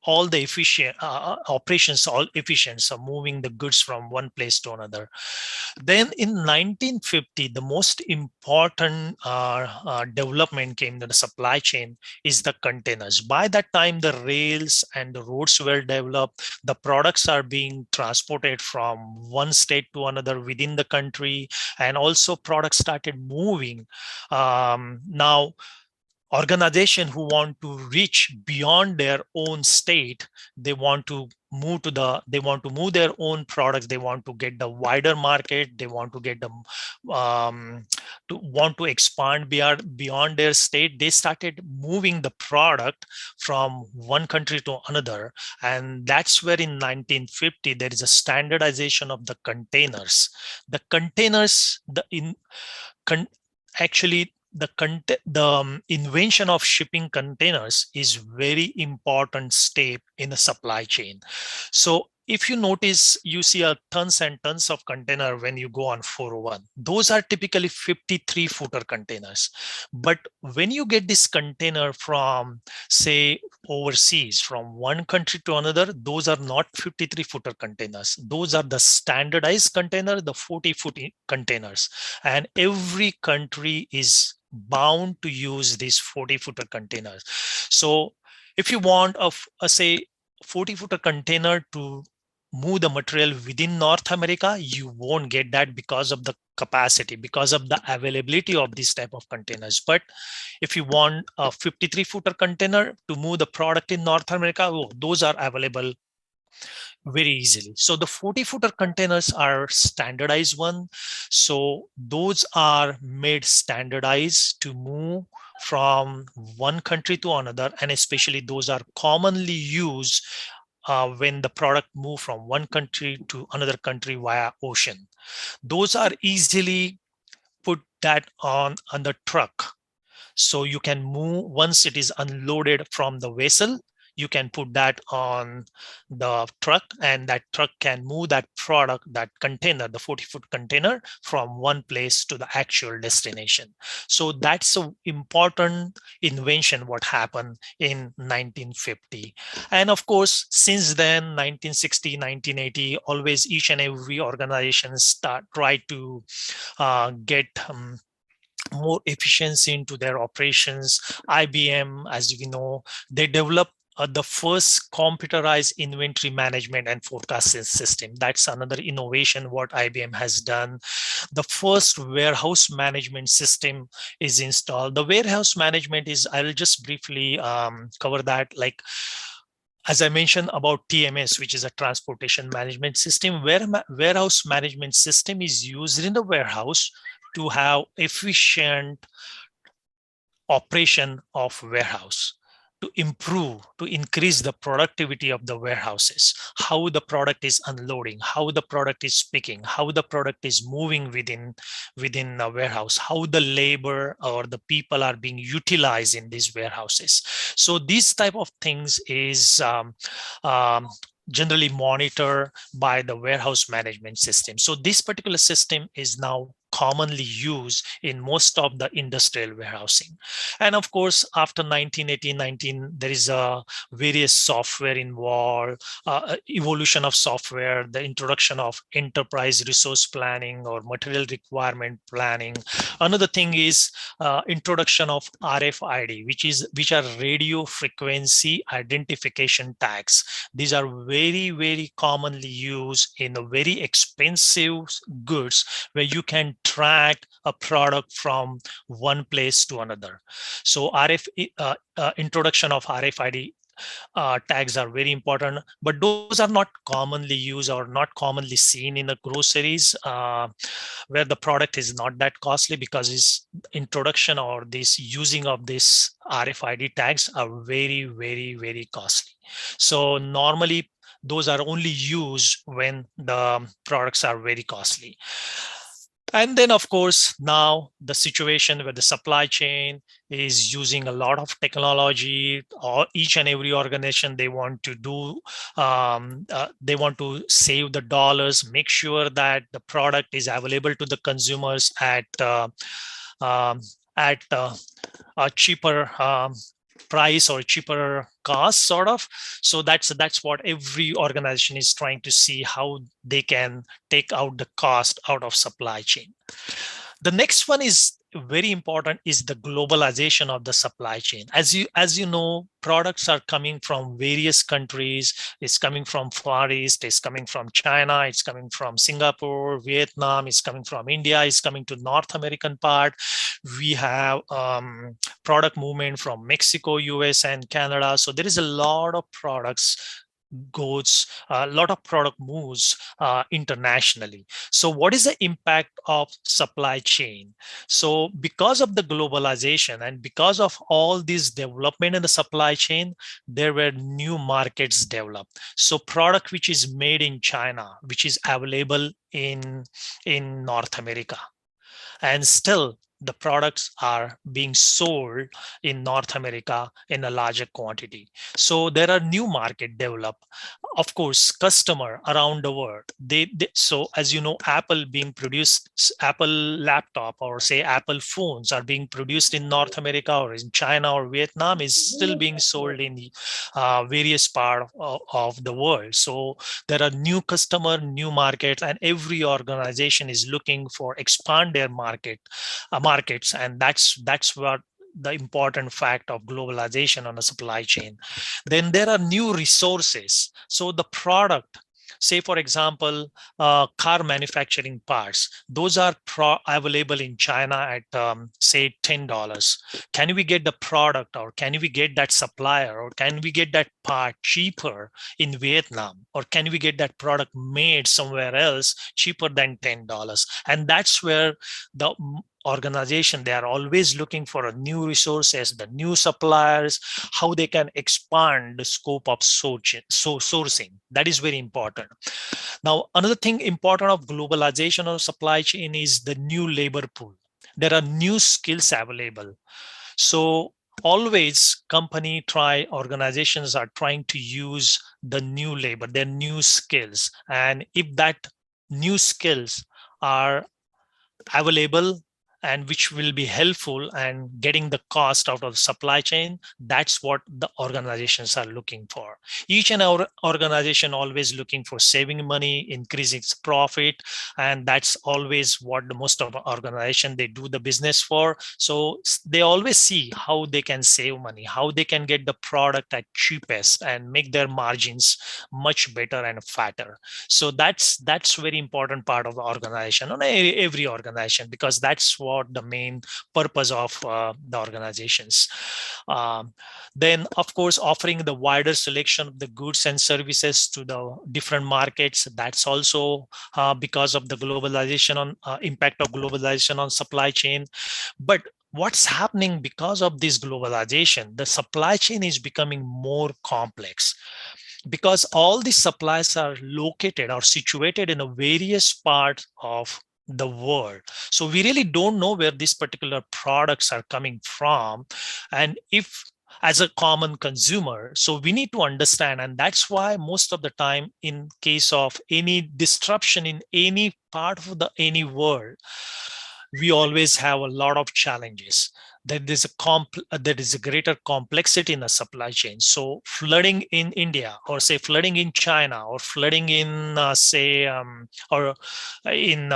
all the efficient operations all efficient, so moving the goods from one place to another. Then in 1950, the most important development came to the supply chain is the containers. By that time, the rails and the roads were developed. The products are being transported from one state to another within the country, and also products started moving. Now, organization who want to reach beyond their own state, they want to move their own products, they want to get the wider market, they want to get them to expand beyond their state. They started moving the product from one country to another, and that's where in 1950 there is a standardization of the containers. The containers, actually the invention of shipping containers is very important step in the supply chain. So if you notice, you see a tons and tons of container when you go on 401. Those are typically 53-footer containers. But when you get this container from, say, overseas, from one country to another, those are not 53-footer containers. Those are the standardized container, the 40-foot containers. And every country is bound to use these 40-footer containers. So if you want a say 40-footer container to move the material within North America, you won't get that because of the capacity, because of the availability of this type of containers. But if you want a 53-footer container to move the product in North America, those are available very easily. So the 40-footer containers are standardized one. So those are made standardized to move from one country to another, and especially those are commonly used when the product move from one country to another country via ocean. Those are easily put that on the truck. So you can move once it is unloaded from the vessel, you can put that on the truck, and that truck can move that product, that container, the 40-foot container, from one place to the actual destination. So that's an important invention what happened in 1950. And of course, since then, 1960, 1980, always each and every organization try to get more efficiency into their operations. IBM, as we know, they developed the first computerized inventory management and forecasting system. That's another innovation what IBM has done. The first warehouse management system is installed. The warehouse management is, I'll just briefly cover that. Like, as I mentioned about TMS, which is a transportation management system, where warehouse management system is used in the warehouse to have efficient operation of warehouse, to improve, to increase the productivity of the warehouses, how the product is unloading, how the product is picking, how the product is moving within the warehouse, how the labor or the people are being utilized in these warehouses. So these type of things is generally monitored by the warehouse management system. So this particular system is now commonly used in most of the industrial warehousing. And of course, after 1918, there is a various software involved, evolution of software, the introduction of enterprise resource planning or material requirement planning. Another thing is introduction of RFID, which are radio frequency identification tags. These are very, very commonly used in a very expensive goods where you can track a product from one place to another. So introduction of RFID tags are very important, but those are not commonly used or not commonly seen in the groceries where the product is not that costly, because its introduction or this using of this RFID tags are very, very, very costly. So normally those are only used when the products are very costly. And then, of course, now the situation where the supply chain is using a lot of technology, or each and every organization, they want to do, they want to save the dollars, make sure that the product is available to the consumers at a cheaper price or cheaper cost, sort of. So that's what every organization is trying to see, how they can take out the cost out of supply chain. The next one is very important, is the globalization of the supply chain. As you know, products are coming from various countries. It's coming from Far East, it's coming from China, it's coming from Singapore, Vietnam, it's coming from India, it's coming to North American part. We have product movement from Mexico, US, and Canada. So there is a lot of products goes, a lot of product moves internationally. So what is the impact of supply chain? So because of the globalization and because of all this development in the supply chain, there were new markets developed. So product which is made in China, which is available in North America, and still the products are being sold in North America in a larger quantity. So there are new market developed. Of course, customer around the world. So as you know, Apple laptop or say Apple phones are being produced in North America or in China or Vietnam, is still being sold in various parts of the world. So there are new customer, new markets, and every organization is looking for expand their markets, and that's what the important fact of globalization on a supply chain. Then there are new resources. So the product, say for example, car manufacturing parts, those are available in China at say $10. Can we get the product, or can we get that supplier, or can we get that part cheaper in Vietnam, or can we get that product made somewhere else cheaper than $10? And that's where the organization, they are always looking for a new resources, the new suppliers, how they can expand the scope of sourcing. That is very important. Now, another thing important of globalization of supply chain is the new labor pool. There are new skills available. So always organizations are trying to use the new labor, their new skills. And if that new skills are available and which will be helpful and getting the cost out of the supply chain, that's what the organizations are looking for. Each and our organization always looking for saving money, increasing its profit, and that's always what the most of organization they do the business for. So they always see how they can save money, how they can get the product at cheapest and make their margins much better and fatter. So that's very important part of the organization, on every organization, because that's what the main purpose of the organizations. Then of course, offering the wider selection of the goods and services to the different markets, that's also because of the globalization on impact of globalization on supply chain. But what's happening because of this globalization, the supply chain is becoming more complex, because all these supplies are located or situated in a various parts of the world. So we really don't know where these particular products are coming from. And if as a common consumer, so we need to understand, and that's why most of the time in case of any disruption in any part of the any world, we always have a lot of challenges. There is a greater complexity in the supply chain. So flooding in India, or say flooding in China, or flooding in or in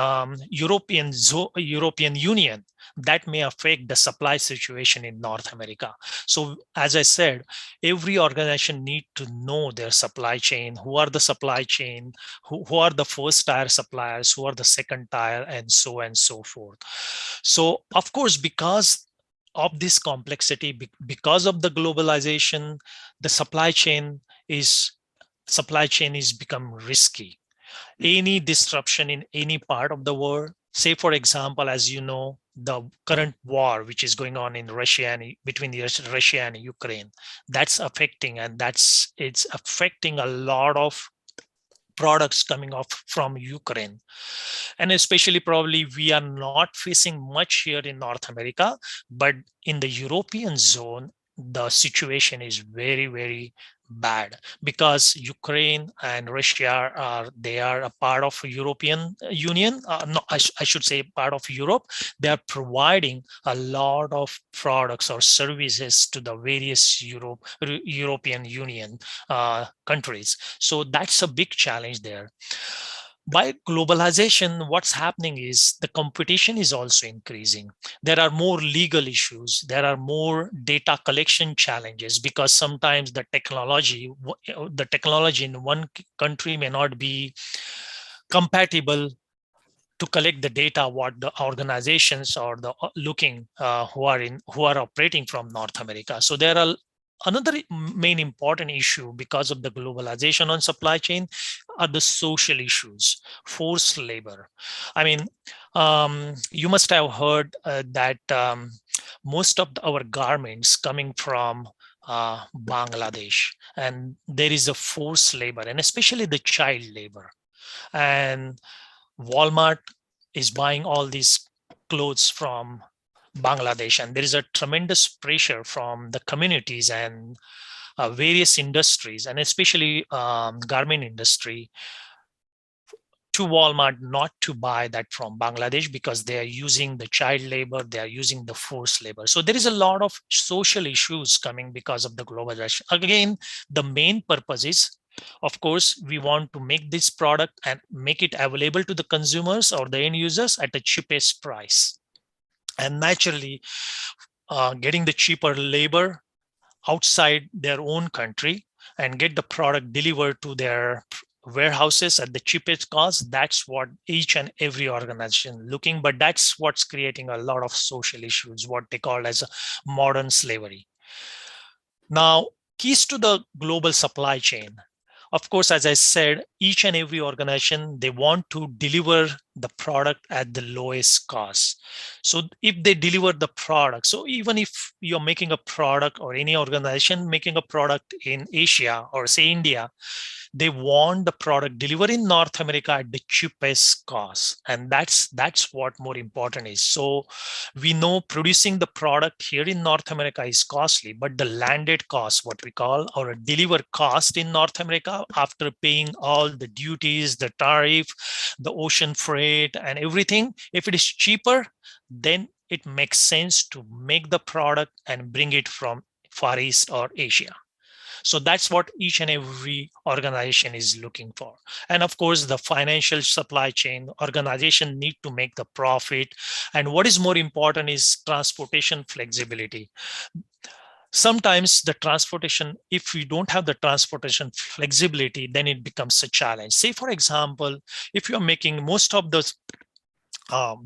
European Union, that may affect the supply situation in North America. So as I said, every organization need to know their supply chain, who are the supply chain, who are the first tier suppliers, who are the second tier, and so forth. So of course, because of this complexity, because of the globalization, the supply chain is become risky. Any disruption in any part of the world, say for example, as you know, the current war which is going on in between Russia and Ukraine, that's affecting, and it's affecting a lot of products coming off from Ukraine. And especially probably we are not facing much here in North America, but in the European zone, the situation is very, very bad, because Ukraine and Russia they are a part of European Union. No, I should say part of Europe. They are providing a lot of products or services to the various European Union countries. So that's a big challenge there. By globalization, what's happening is the competition is also increasing. There are more legal issues. There are more data collection challenges, because sometimes the technology in one country may not be compatible to collect the data what the organizations or the who are operating from North America. So there are another main important issue because of the globalization on supply chain are the social issues, forced labor. I mean, you must have heard that most of our garments coming from Bangladesh, and there is a forced labor, and especially the child labor. And Walmart is buying all these clothes from Bangladesh, and there is a tremendous pressure from the communities and various industries, and especially garment industry, to Walmart not to buy that from Bangladesh, because they are using the child labor, they are using the forced labor. So there is a lot of social issues coming because of the globalization. Again, the main purpose is, of course, we want to make this product and make it available to the consumers or the end users at the cheapest price. And naturally, getting the cheaper labor outside their own country and get the product delivered to their warehouses at the cheapest cost, that's what each and every organization looking. But that's what's creating a lot of social issues, what they call as a modern slavery. Now, keys to the global supply chain. Of course, as I said, each and every organization, they want to deliver the product at the lowest cost. So if they deliver the product, so even if you're making a product, or any organization making a product in Asia or say India, They want the product delivered in North America at the cheapest cost, and that's what more important is. So we know producing the product here in North America is costly, but the landed cost, what we call, or a deliver cost in North America, after paying all the duties, the tariff, the ocean freight, and everything, if it is cheaper, then it makes sense to make the product and bring it from Far East or Asia. So that's what each and every organization is looking for. And of course, the financial supply chain organization need to make the profit. And what is more important is transportation flexibility. Sometimes the transportation, if we don't have the transportation flexibility, then it becomes a challenge. Say, for example, if you're making most of those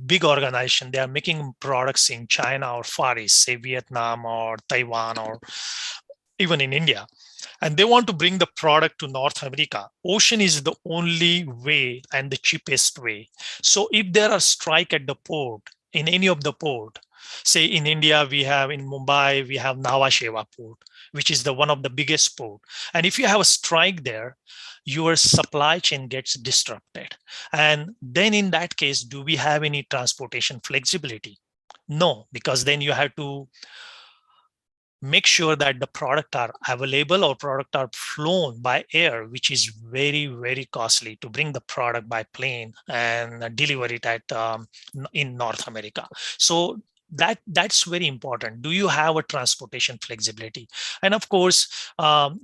big organization, they are making products in China or Far East, say Vietnam or Taiwan or even in India, and they want to bring the product to North America. Ocean is the only way and the cheapest way. So if there are strike at the port, in any of the port, say in India, we have in Mumbai, we have Nhava Sheva port, which is the one of the biggest port. And if you have a strike there, your supply chain gets disrupted. And then in that case, do we have any transportation flexibility? No, because then you have to make sure that the product are available or product are flown by air, which is very, very costly to bring the product by plane and deliver it at in North America. So that's very important. Do you have a transportation flexibility? And of course,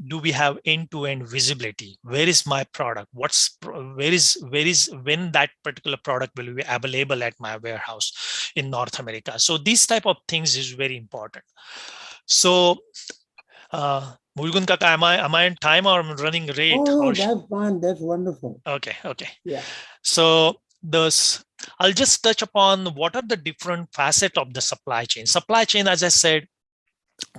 do we have end-to-end visibility? Where is my product? Where is when that particular product will be available at my warehouse in North America? So these type of things is very important. So, Murugan Kaka, am I in time or I'm running late? Oh, no, that's fine. That's wonderful. Okay. Yeah. So I'll just touch upon what are the different facets of the supply chain. Supply chain, as I said,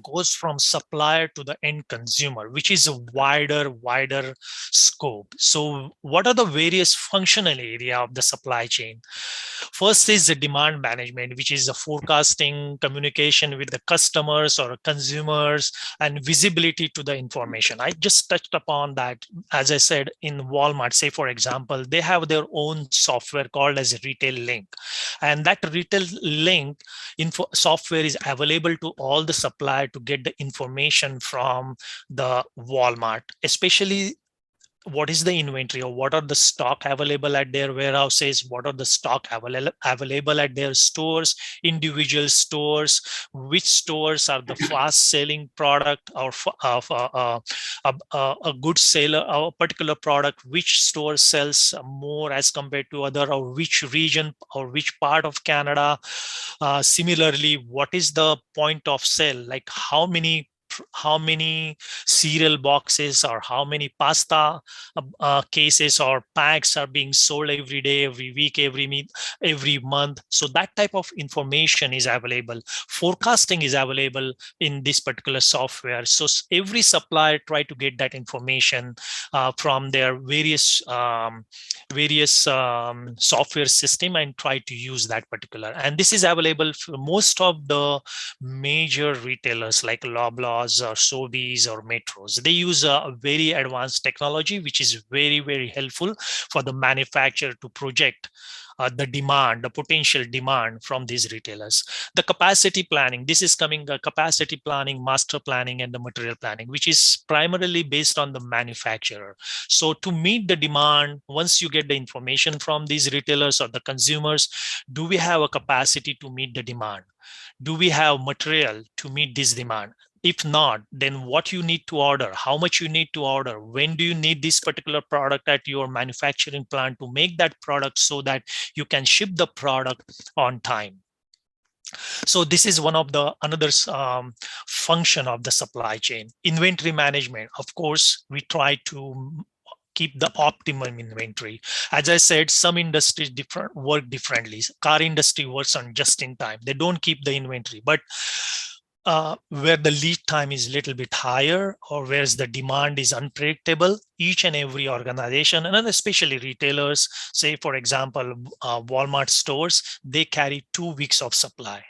goes from supplier to the end consumer, which is a wider scope. So what are the various functional area of the supply chain? First is the demand management, which is the forecasting, communication with the customers or consumers, and visibility to the information. I just touched upon that. As I said, in Walmart, say for example, they have their own software called as Retail Link, and that Retail Link info software is available to all the supplier to get the information from the Walmart, especially what is the inventory or what are the stock available at their warehouses, what are the stock available at their stores, individual stores, which stores are the fast selling product or a good seller, a particular product, which store sells more as compared to other, or which region or which part of Canada. Similarly, what is the point of sale, like how many cereal boxes or how many pasta cases or packs are being sold every day, every week, every month. So that type of information is available. Forecasting is available in this particular software. So every supplier try to get that information from their various software system and try to use that particular. And this is available for most of the major retailers like Loblaws or Sobeys or Metros. They use a very advanced technology, which is very, very helpful for the manufacturer to project the demand, the potential demand from these retailers. The capacity planning, this is coming capacity planning, master planning, and the material planning, which is primarily based on the manufacturer. So to meet the demand, once you get the information from these retailers or the consumers, do we have a capacity to meet the demand? Do we have material to meet this demand? If not, then what you need to order, how much you need to order, when do you need this particular product at your manufacturing plant to make that product so that you can ship the product on time. So this is one of the another function of the supply chain. Inventory management, of course, we try to keep the optimum inventory. As I said, some industries work differently. Car industry works on just in time. They don't keep the inventory, but where the lead time is a little bit higher or where the demand is unpredictable, each and every organization, and especially retailers, say for example, Walmart stores, they carry 2 weeks of supply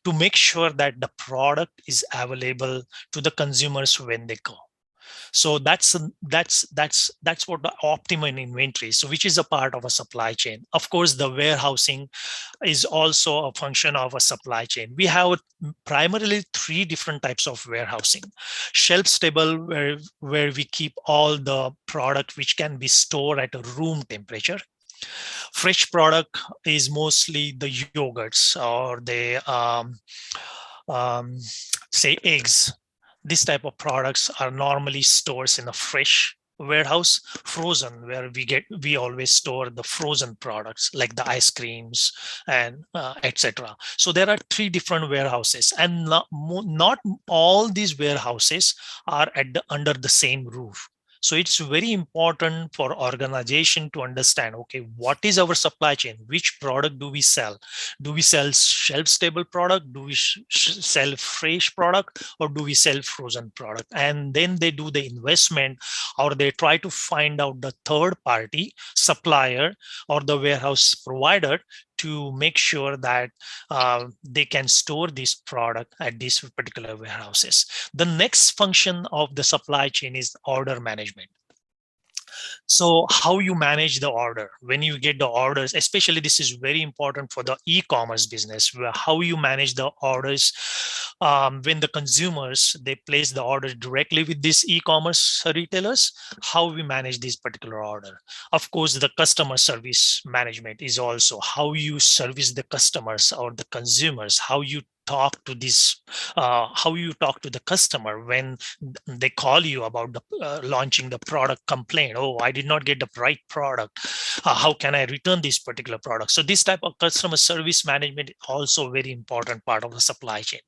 to make sure that the product is available to the consumers when they go. So that's what the optimum inventory. So which is a part of a supply chain. Of course, the warehousing is also a function of a supply chain. We have primarily three different types of warehousing. Shelf stable, where we keep all the product which can be stored at a room temperature. Fresh product is mostly the yogurts or the say eggs. This type of products are normally stored in a fresh warehouse. Frozen, where we always store the frozen products like the ice creams and etc. So there are three different warehouses, and not all these warehouses are under the same roof. So it's very important for organization to understand, okay, what is our supply chain? Which product do we sell? Do we sell shelf stable product? Do we sell fresh product, or do we sell frozen product? And then they do the investment, or they try to find out the third party supplier or the warehouse provider to make sure that they can store this product at these particular warehouses. The next function of the supply chain is order management. So how you manage the order when you get the orders, especially this is very important for the e-commerce business, where how you manage the orders when the consumers, they place the order directly with these e-commerce retailers, how we manage this particular order. Of course, the customer service management is also how you service the customers or the consumers, how you talk to this, how you talk to the customer when they call you about the launching the product complaint. Oh, I did not get the right product. How can I return this particular product? So this type of customer service management is also a very important part of the supply chain.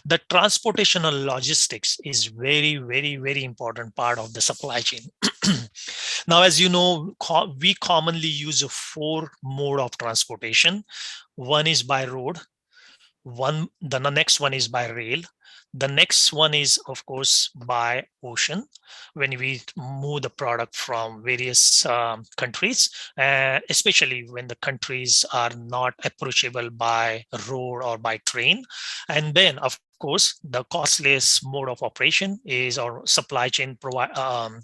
The transportation and logistics is very, very, very important part of the supply chain. Now, as you know, we commonly use a 4 mode of transportation. One is by road, the next one is by rail, the next one is of course by ocean, when we move the product from various countries, especially when the countries are not approachable by road or by train. And then of course the costliest mode of operation is, or supply chain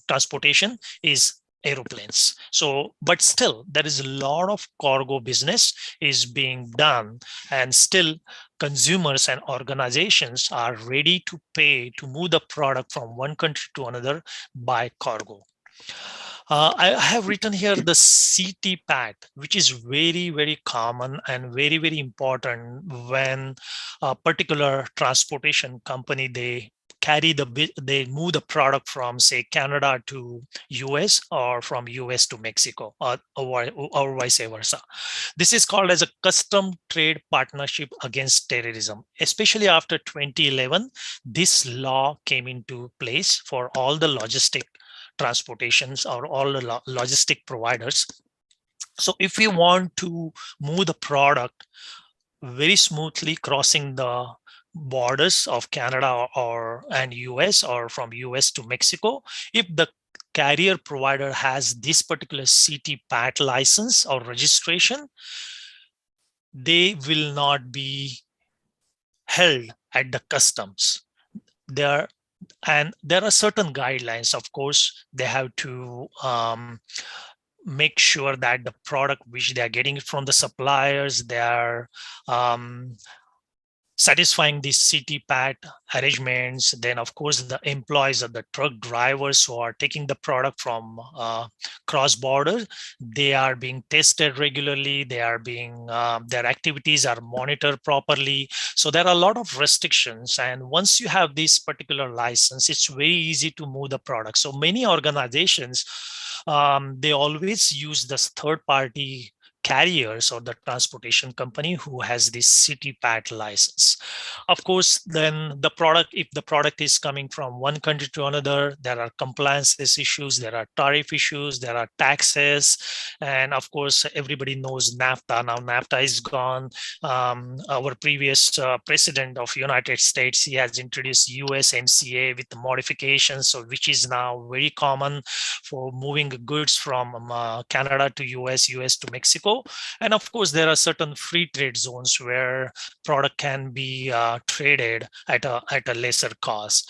transportation is, aeroplanes. So but still there is a lot of cargo business is being done, and still consumers and organizations are ready to pay to move the product from one country to another by cargo. I have written here the CT-PAT, which is very, very common and very, very important when a particular transportation company, they move the product from say Canada to US, or from US to Mexico, or vice versa. This is called as a custom trade partnership against terrorism. Especially after 2011, this law came into place for all the logistic transportations or all the logistic providers. So if we want to move the product very smoothly crossing the borders of Canada and US, or from US to Mexico, if the carrier provider has this particular CT-PAT license or registration, they will not be held at the customs. There are certain guidelines. Of course, they have to make sure that the product which they are getting from the suppliers, they are satisfying these CT-PAT arrangements. Then of course the employees of the truck drivers who are taking the product from cross border, they are being tested regularly, they are being their activities are monitored properly. So there are a lot of restrictions, and once you have this particular license, it's very easy to move the product. So many organizations, they always use this third party carriers or the transportation company who has this CT-PAT license. Of course, then the product, if the product is coming from one country to another, there are compliance issues, there are tariff issues, there are taxes, and of course, everybody knows NAFTA. Now NAFTA is gone. Our previous president of United States, he has introduced USMCA with modifications, so which is now very common for moving goods from Canada to US, US to Mexico. And of course, there are certain free trade zones where product can be traded at a lesser cost.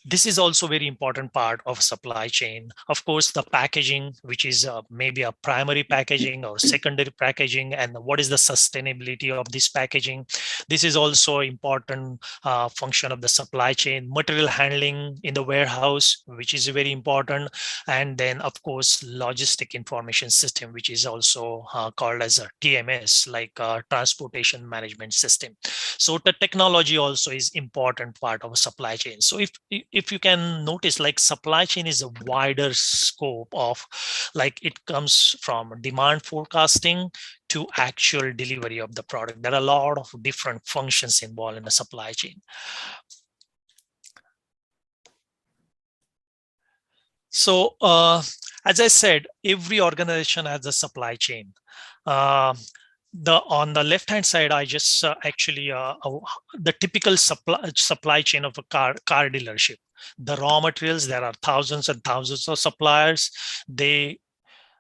This is also very important part of supply chain. Of course, the packaging, which is maybe a primary packaging or secondary packaging, and what is the sustainability of this packaging. This is also important function of the supply chain. Material handling in the warehouse, which is very important. And then, of course, logistic information system, which is also called as a TMS, like transportation management system. So the technology also is important part of a supply chain. So if you can notice, like supply chain is a wider scope of, like it comes from demand forecasting to actual delivery of the product. There are a lot of different functions involved in the supply chain. So as I said, every organization has a supply chain. On the left hand side, I just the typical supply chain of a car dealership. The raw materials, there are thousands and thousands of suppliers. They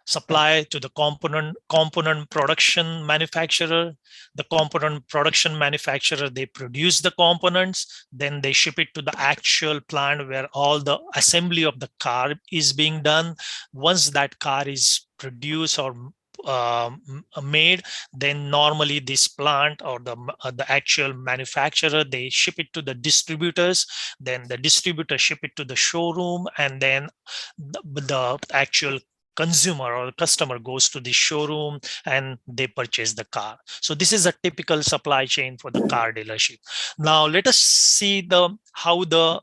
supply to the component production manufacturer. The component production manufacturer, they produce the components, then they ship it to the actual plant where all the assembly of the car is being done. Once that car is produced or made, then normally this plant or the actual manufacturer, they ship it to the distributors, then the distributor ship it to the showroom, and then the actual consumer or customer goes to the showroom and they purchase the car. So this is a typical supply chain for the car dealership. Now let us see how the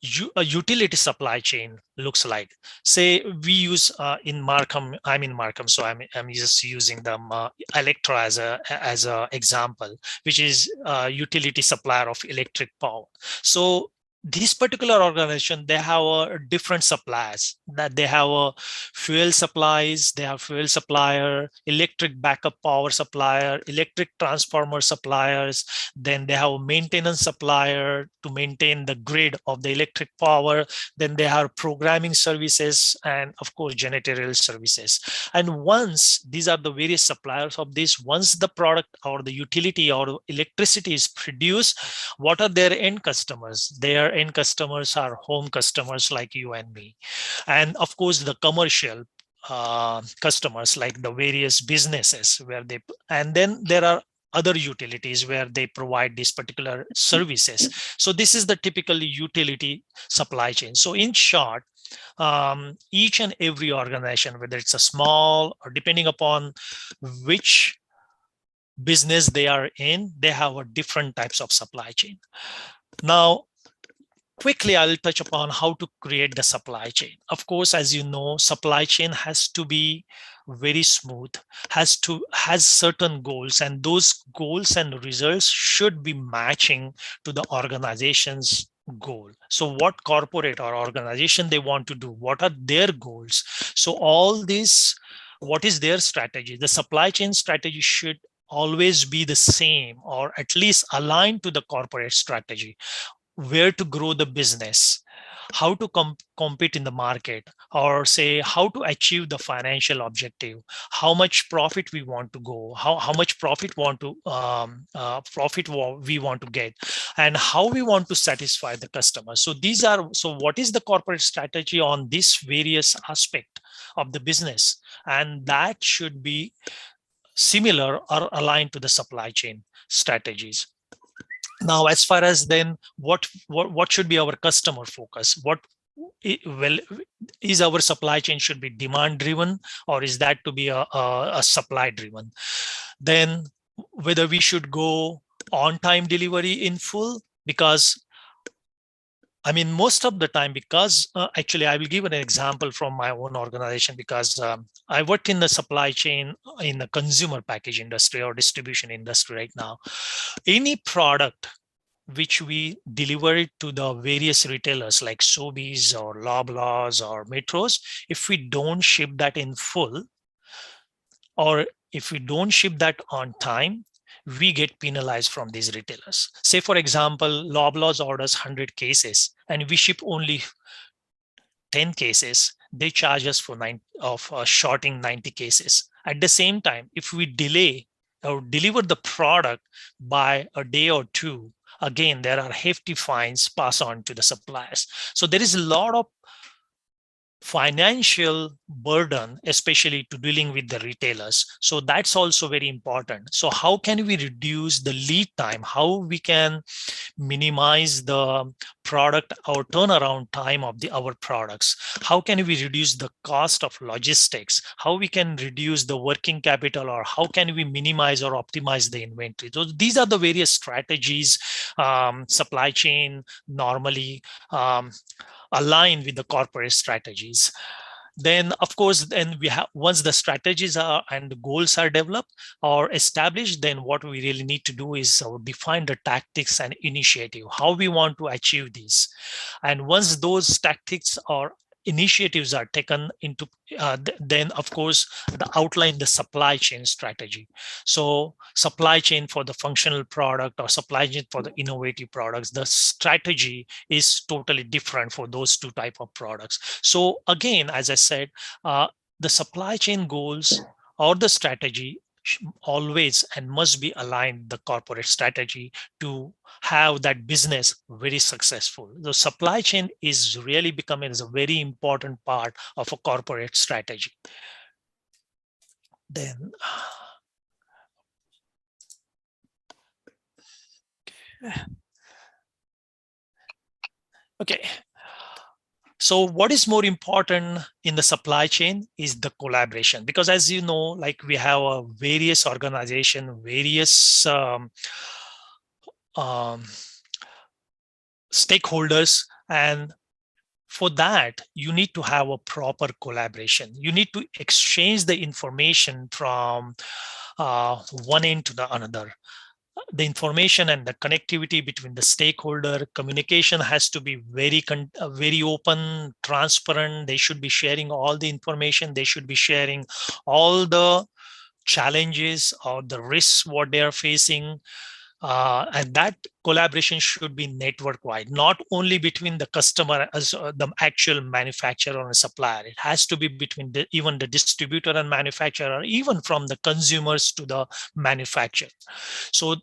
utility supply chain looks like. Say we use in Markham, I'm in Markham, so I'm just using the Electra as a example, which is a utility supplier of electric power. So this particular organization, they have different suppliers. That they have fuel supplies, they have fuel supplier, electric backup power supplier, electric transformer suppliers. Then they have a maintenance supplier to maintain the grid of the electric power. Then they have programming services, and of course janitorial services. And once these are the various suppliers of this, once the product or the utility or electricity is produced, what are their end customers? Their end customers are home customers like you and me, and of course the commercial customers like the various businesses where they, and then there are other utilities where they provide these particular services. So this is the typical utility supply chain. So in short, each and every organization, whether it's a small or depending upon which business they are in, they have a different types of supply chain. Now, quickly, I'll touch upon how to create the supply chain. Of course, as you know, supply chain has to be very smooth, has certain goals, and those goals and results should be matching to the organization's goal. So what corporate or organization they want to do, what are their goals? So all this, what is their strategy? The supply chain strategy should always be the same or at least aligned to the corporate strategy. Where to grow the business, how to compete in the market, or say how to achieve the financial objective, how much profit we want to go, how much profit we want to get, and how we want to satisfy the customer. So these are, so what is the corporate strategy on this various aspect of the business, and that should be similar or aligned to the supply chain strategies. Now, as far as then what should be our customer focus? Well, is our supply chain should be demand driven, or is that to be a supply driven? Then whether we should go on time delivery in full, because I mean, most of the time, because actually, I will give an example from my own organization, because I worked in the supply chain in the consumer package industry or distribution industry right now. Any product which we deliver it to the various retailers like Sobeys or Loblaws or Metros, if we don't ship that in full, or if we don't ship that on time, we get penalized from these retailers. Say, for example, Loblaws orders 100 cases and we ship only 10 cases. They charge us for shorting 90 cases. At the same time, if we delay or deliver the product by a day or two, again, there are hefty fines passed on to the suppliers. So there is a lot of financial burden, especially to dealing with the retailers. So that's also very important. So how can we reduce the lead time? How we can minimize the product or turnaround time of our products? How can we reduce the cost of logistics? How we can reduce the working capital, or how can we minimize or optimize the inventory? So these are the various strategies supply chain normally align with the corporate strategies. Then of course, then we have, once the strategies are and the goals are developed or established, then what we really need to do is define the tactics and initiative, how we want to achieve these. And once those tactics or initiatives are taken into, then of course the outline the supply chain strategy. So supply chain for the functional product or supply chain for the innovative products, the strategy is totally different for those two type of products. So again, as I said, the supply chain goals or the strategy always and must be aligned the corporate strategy to have that business very successful. The supply chain is really becoming as a very important part of a corporate strategy. Then okay. So what is more important in the supply chain is the collaboration, because as you know, like we have a various organization, various stakeholders, and for that you need to have a proper collaboration. You need to exchange the information from one end to the another. The information and the connectivity between the stakeholder communication has to be very open, transparent. They should be sharing all the information. They should be sharing all the challenges or the risks what they are facing. And that collaboration should be network wide, not only between the customer as the actual manufacturer or a supplier. It has to be between even the distributor and manufacturer, even from the consumers to the manufacturer. So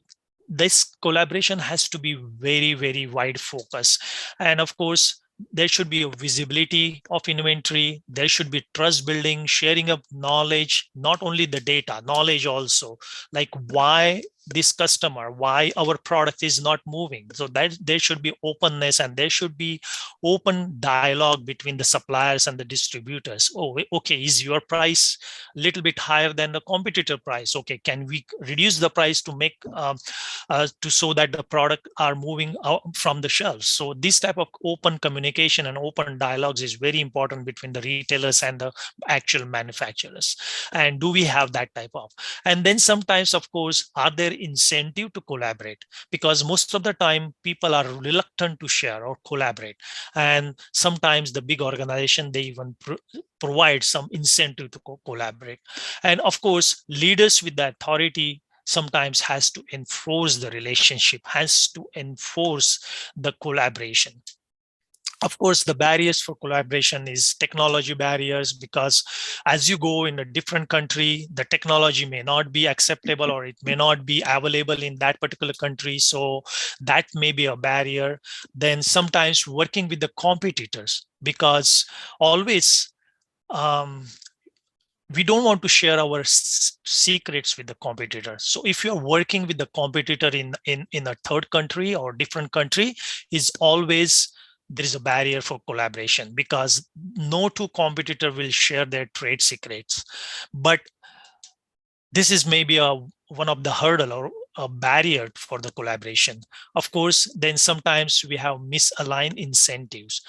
this collaboration has to be very wide focus. And of course, there should be a visibility of inventory. There should be trust building, sharing of knowledge, not only the data, knowledge also, like why this customer, why our product is not moving. So that there should be openness, and there should be open dialogue between the suppliers and the distributors. Oh, okay, is your price a little bit higher than the competitor price? Okay, can we reduce the price to make so that the product are moving out from the shelves? So this type of open communication and open dialogues is very important between the retailers and the actual manufacturers. And do we have that type of? And then sometimes, of course, are there incentive to collaborate? Because most of the time people are reluctant to share or collaborate, and sometimes the big organization, they even provide some incentive to collaborate. And of course, leaders with the authority sometimes has to enforce the relationship, has to enforce the collaboration. Of course, the barriers for collaboration is technology barriers, because as you go in a different country, the technology may not be acceptable or it may not be available in that particular country. So that may be a barrier. Then sometimes working with the competitors, because always we don't want to share our secrets with the competitor. So if you're working with the competitor in a third country or different country, is always there is a barrier for collaboration, because no two competitor will share their trade secrets. But this is maybe one of the hurdle or a barrier for the collaboration. Of course, then sometimes we have misaligned incentives.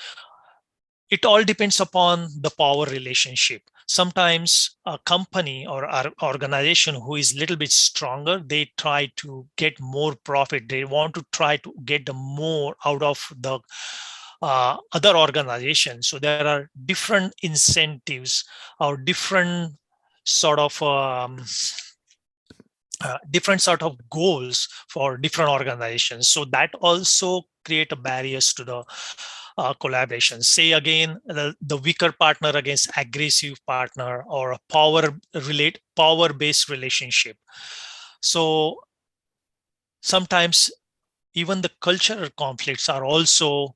It all depends upon the power relationship. Sometimes a company or our organization who is a little bit stronger, they try to get more profit. They want to try to get the more out of the other organizations. So there are different incentives or different sort of goals for different organizations. So that also create a barriers to the collaboration. Say again, the weaker partner against aggressive partner, or a power-based relationship. So sometimes even the cultural conflicts are also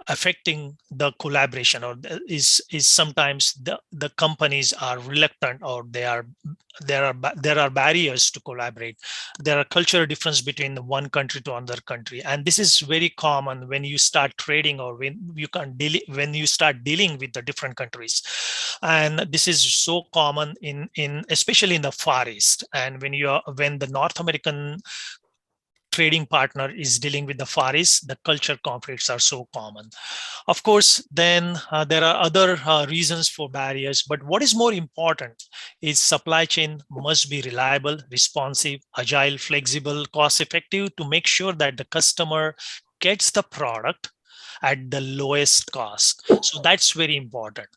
affecting the collaboration, or is sometimes the companies are reluctant, or there are barriers to collaborate. There are cultural difference between one country to another country, and this is very common when you start trading, or when you start dealing with the different countries. And this is so common in especially in the Far East, and when the North American trading partner is dealing with the Far East, the culture conflicts are so common. Of course, then there are other reasons for barriers, but what is more important is supply chain must be reliable, responsive, agile, flexible, cost effective to make sure that the customer gets the product at the lowest cost. So that's very important.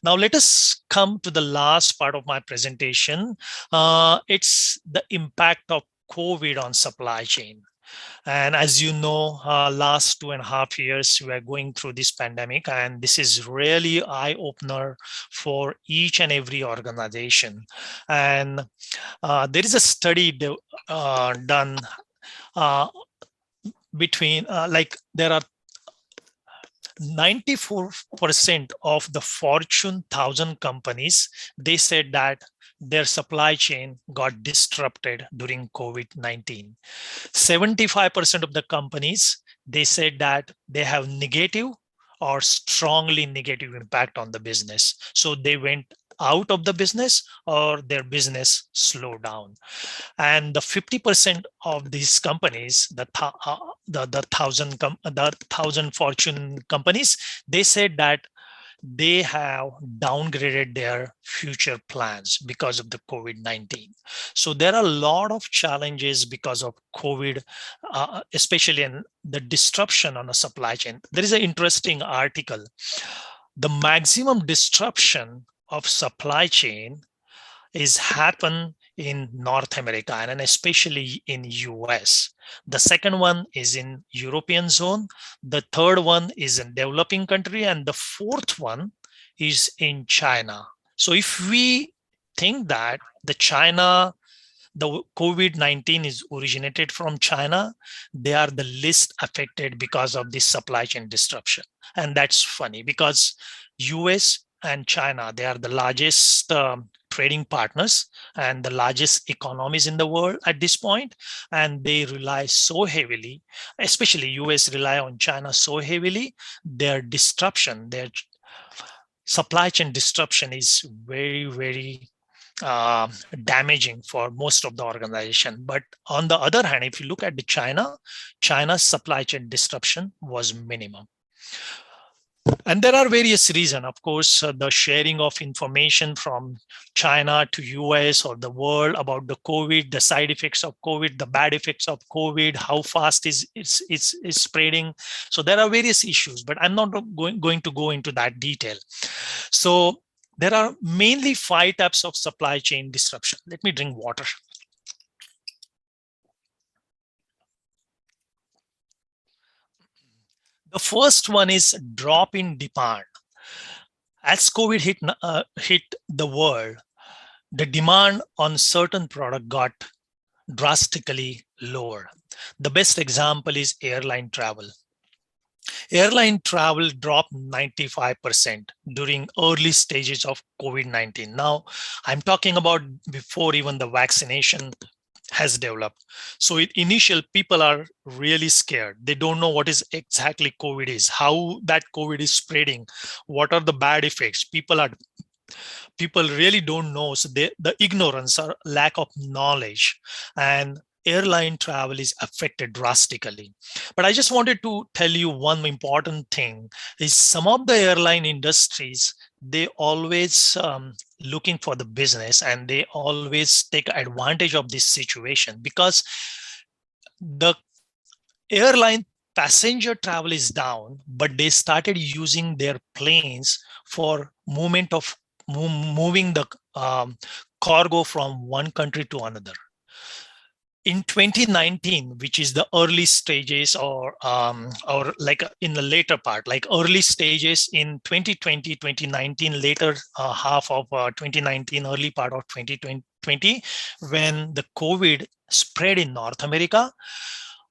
Now let us come to the last part of my presentation. It's the impact of COVID on supply chain. And as you know, last 2.5 years, we are going through this pandemic, and this is really eye-opener for each and every organization. And there is a study done uh, between, there are 94% of the Fortune 1000 companies, they said that their supply chain got disrupted during COVID-19. 75% of the companies, they said that they have negative or strongly negative impact on the business. So they went out of the business, or their business slowed down. And the 50% of these companies, the thousand Fortune companies, they said that they have downgraded their future plans because of the COVID-19. So there are a lot of challenges because of COVID, especially in the disruption on the supply chain. There is an interesting article. The maximum disruption of supply chain is happen in North America, and especially in US. The second one is in European zone. The third one is in developing country, and the fourth one is in China. So if we think that the COVID-19 is originated from China, they are the least affected because of this supply chain disruption. And that's funny because US and China, they are the largest trading partners and the largest economies in the world at this point, and they rely so heavily, especially US rely on China so heavily. Their supply chain disruption is very, very uh, damaging for most of the organization. But on the other hand, if you look at China's supply chain disruption was minimum. And there are various reasons. Of course, the sharing of information from China to US or the world about the COVID, the side effects of COVID, the bad effects of COVID, how fast it's spreading. So there are various issues, but I'm not going to go into that detail. So there are mainly 5 types of supply chain disruption. Let me drink water. The first one is drop in demand. As COVID hit the world, the demand on certain product got drastically lower. The best example is airline travel. Airline travel dropped 95% during early stages of COVID-19. Now, I'm talking about before even the vaccination has developed. So initial people are really scared. They don't know what is exactly COVID is, how that COVID is spreading, what are the bad effects. People really don't know. So the ignorance or lack of knowledge, and airline travel is affected drastically. But I just wanted to tell you one important thing is some of the airline industries, they always looking for the business, and they always take advantage of this situation because the airline passenger travel is down, but they started using their planes for moving the cargo from one country to another. In 2019, which is the early stages, or like in the later part, like early stages in 2020, 2019, later half of 2019, early part of 2020, when the COVID spread in North America,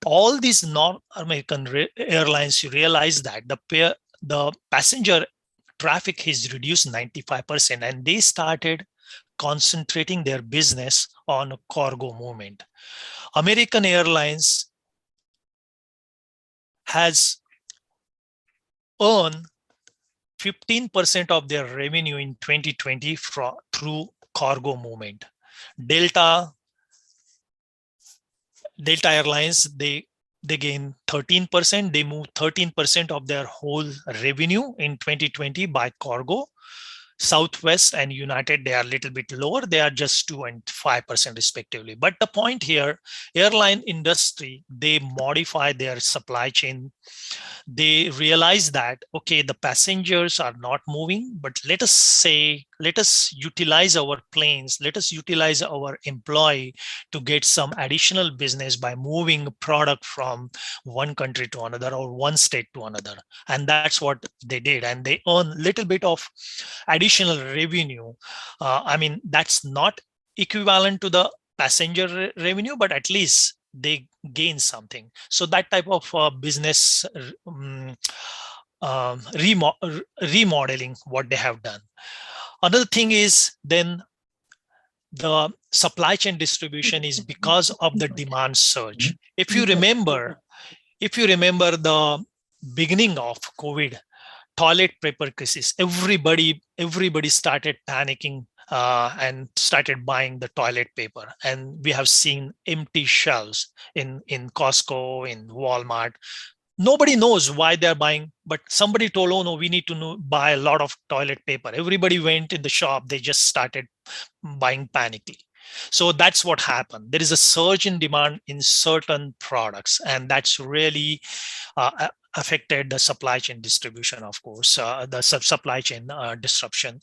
all these non-American airlines realize that the passenger traffic is reduced 95%, and they started concentrating their business on cargo movement. American Airlines has earned 15% of their revenue in 2020 through cargo movement. Delta Airlines, they gain 13%. They move 13% of their whole revenue in 2020 by cargo. Southwest and United, they are a little bit lower. They are just 2% and 5% respectively. But the point here, airline industry, they modify their supply chain. They realize that, okay, the passengers are not moving, but let us utilize our planes, let us utilize our employee to get some additional business by moving product from one country to another or one state to another. And that's what they did. And they earn a little bit of additional revenue. I mean, that's not equivalent to the passenger revenue, but at least they gain something. So that type of business remodeling what they have done. Another thing is then the supply chain distribution is because of the demand surge. If you remember the beginning of COVID, toilet paper crisis, everybody started panicking and started buying the toilet paper, and we have seen empty shelves in Costco, in Walmart. Nobody knows why they're buying, but somebody told, oh no, we need to buy a lot of toilet paper. Everybody went in the shop, they just started buying panically. So that's what happened. There is a surge in demand in certain products, and that's really affected the supply chain distribution, of course, the supply chain disruption.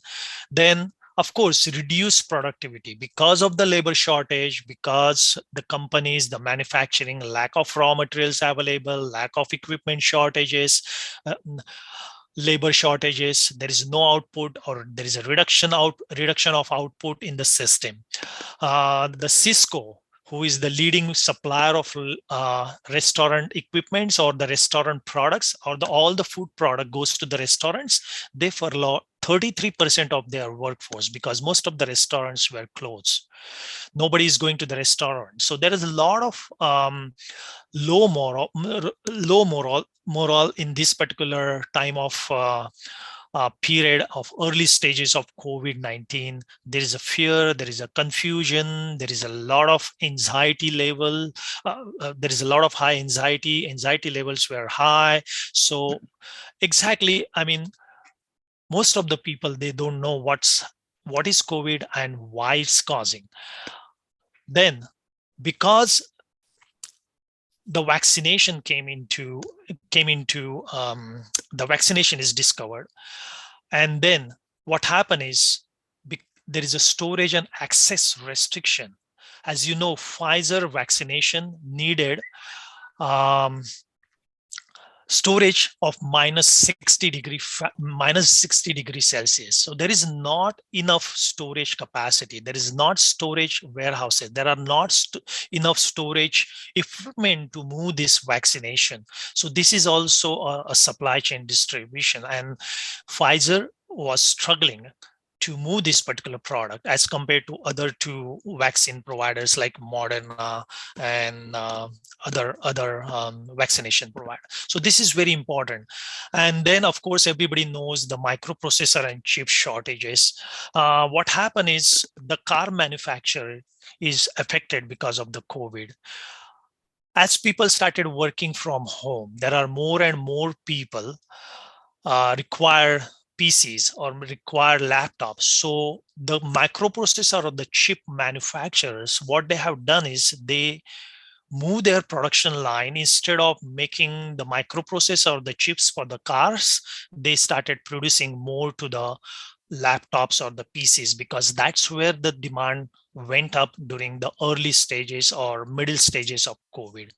Then, of course, reduce productivity because of the labor shortage, because the companies, the manufacturing, lack of raw materials available, lack of equipment shortages, labor shortages, there is no output, or there is a reduction of output in the system. The Cisco, who is the leading supplier of restaurant equipments or the restaurant products, or all the food product goes to the restaurants, they furlough 33% of their workforce because most of the restaurants were closed. Nobody is going to the restaurant. So there is a lot of low morale in this particular time of period of early stages of COVID-19. There is a fear, there is a confusion, there is a lot of anxiety level. There is a lot of high anxiety levels were high. So exactly, I mean, most of the people, they don't know what is COVID and why it's causing. Then, because the vaccination the vaccination is discovered, and then what happened is there is a storage and access restriction. As you know, Pfizer vaccination needed storage of minus 60 degrees Celsius. So there is not enough storage capacity. There is not storage warehouses. There are not enough storage equipment to move this vaccination. So this is also a supply chain distribution, and Pfizer was struggling to move this particular product as compared to other two vaccine providers like Moderna and other vaccination provider. So this is very important. And then, of course, everybody knows the microprocessor and chip shortages. What happened is the car manufacturer is affected because of the COVID. As people started working from home, there are more and more people require PCs or require laptops. So the microprocessor or the chip manufacturers, what they have done is they move their production line. Instead of making the microprocessor or the chips for the cars, they started producing more to the laptops or the PCs, because that's where the demand went up during the early stages or middle stages of COVID.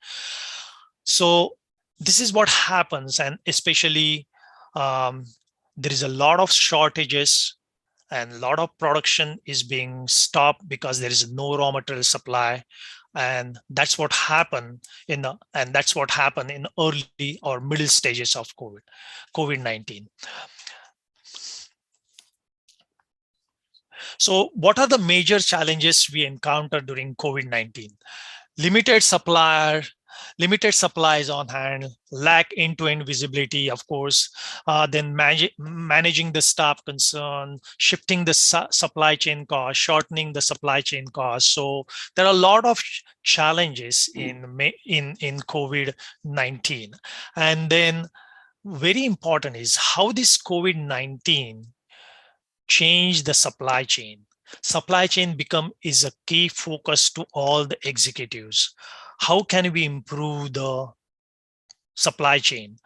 So this is what happens, and especially there is a lot of shortages and a lot of production is being stopped because there is no raw material supply. And that's what happened in early or middle stages of COVID-19. So what are the major challenges we encountered during COVID-19? Limited supplies on hand, lack end-to-end visibility, of course, then managing the staff concern, shifting the supply chain cost, shortening the supply chain cost. So there are a lot of challenges in COVID-19. And then very important is how this COVID-19 change the supply chain. Supply chain is a key focus to all the executives. How can we improve the supply chain?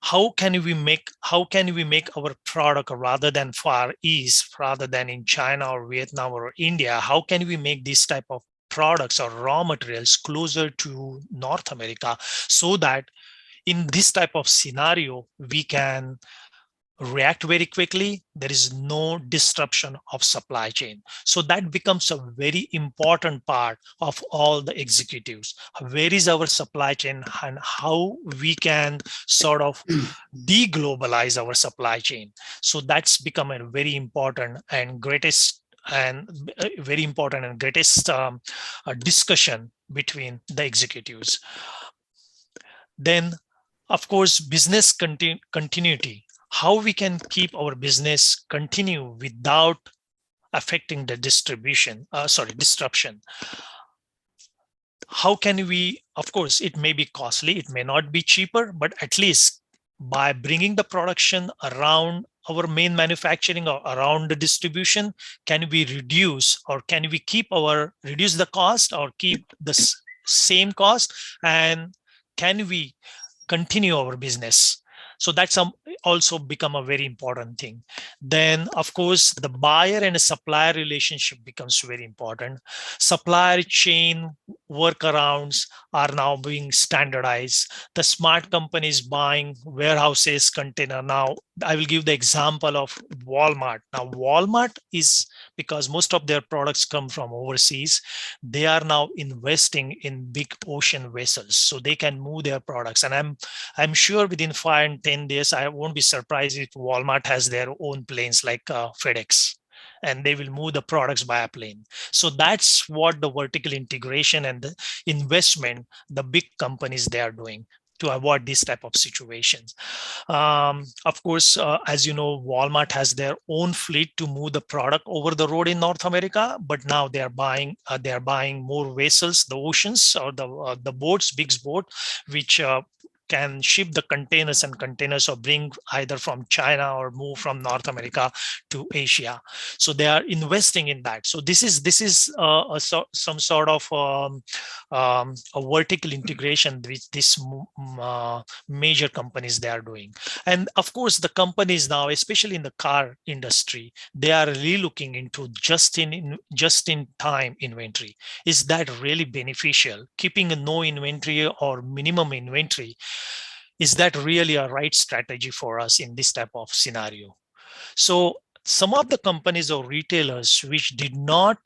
How can we make our product rather than Far East, rather than in China or Vietnam or India? How can we make these type of products or raw materials closer to North America, so that in this type of scenario we can react very quickly, there is no disruption of supply chain? So that becomes a very important part of all the executives. Where is our supply chain, and how we can sort of deglobalize our supply chain? So that's become a very important and greatest discussion between the executives. Then, of course, business continuity. How we can keep our business continue without affecting the disruption. How can we, of course, it may be costly, it may not be cheaper, but at least by bringing the production around our main manufacturing or around the distribution, can we reduce the cost or keep the same cost, and can we continue our business? So that's also become a very important thing. Then, of course, the buyer and supplier relationship becomes very important. Supplier chain workarounds are now being standardized. The smart companies buying warehouses container. Now, I will give the example of Walmart. Now, Walmart is, because most of their products come from overseas, they are now investing in big ocean vessels so they can move their products. And I'm sure within 5 and 10 days, I won't be surprised if Walmart has their own planes like FedEx, and they will move the products by a plane. So that's what the vertical integration and the investment the big companies they are doing to avoid these type of situations. Of course, as you know, Walmart has their own fleet to move the product over the road in North America, but now they are buying more vessels, the oceans or the boats, big boat, which can ship the containers or bring either from China or move from North America to Asia. So they are investing in that. So this is some sort of a vertical integration which this major companies they are doing. And of course, the companies now, especially in the car industry, they are really looking into just in time inventory. Is that really beneficial? Keeping a no inventory or minimum inventory, is that really a right strategy for us in this type of scenario? So some of the companies or retailers which did not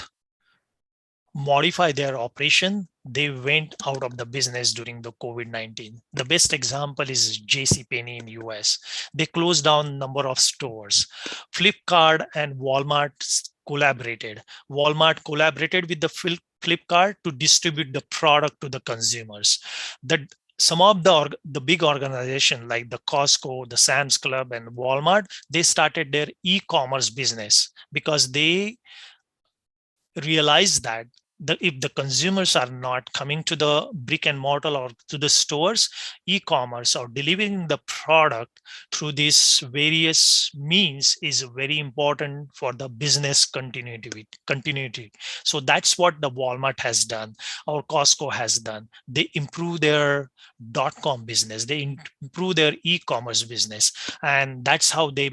modify their operation, they went out of the business during the COVID-19. The best example is JCPenney in US. They closed down number of stores. Flipkart and Walmart collaborated. Walmart collaborated with the Flipkart to distribute the product to the consumers. Some of the big organizations like the Costco, the Sam's Club, and Walmart, they started their e-commerce business because they realized that if the consumers are not coming to the brick and mortar or to the stores, e-commerce or delivering the product through these various means is very important for the business continuity. So that's what the Walmart has done, or Costco has done. They improve their .com business, they improve their e-commerce business, and that's how they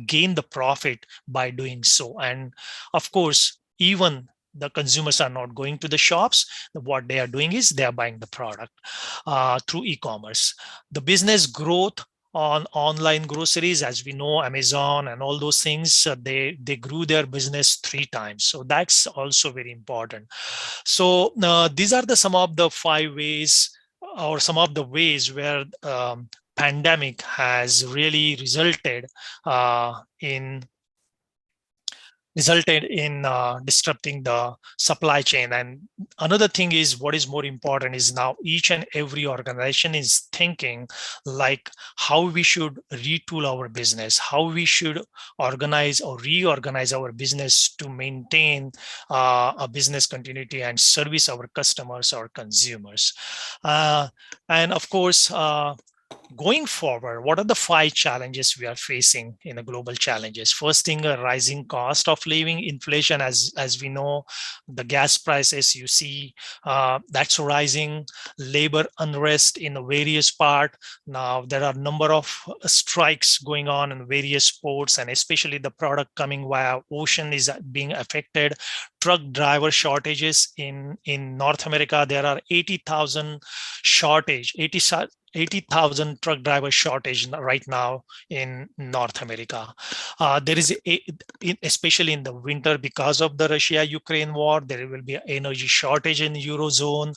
gain the profit by doing so. And of course, even the consumers are not going to the shops. What they are doing is they are buying the product through e-commerce. The business growth on online groceries. As we know, Amazon and all those things, they grew their business 3 times. So that's also very important. So these are some of the 5 ways, or some of the ways where pandemic has really resulted in disrupting the supply chain. And another thing is, what is more important is now each and every organization is thinking like how we should retool our business, how we should organize or reorganize our business to maintain a business continuity and service our customers or consumers. And of course, going forward, what are the 5 challenges we are facing in the global challenges? First thing, a rising cost of living, inflation. As we know, the gas prices, you see, that's rising. Labor unrest in the various part. Now there are a number of strikes going on in various ports, and especially the product coming via ocean is being affected. Truck driver shortages in North America. There are 80,000 shortage, 80,000 truck driver shortage right now in North America. There is, especially in the winter, because of the Russia-Ukraine war, there will be an energy shortage in the Eurozone.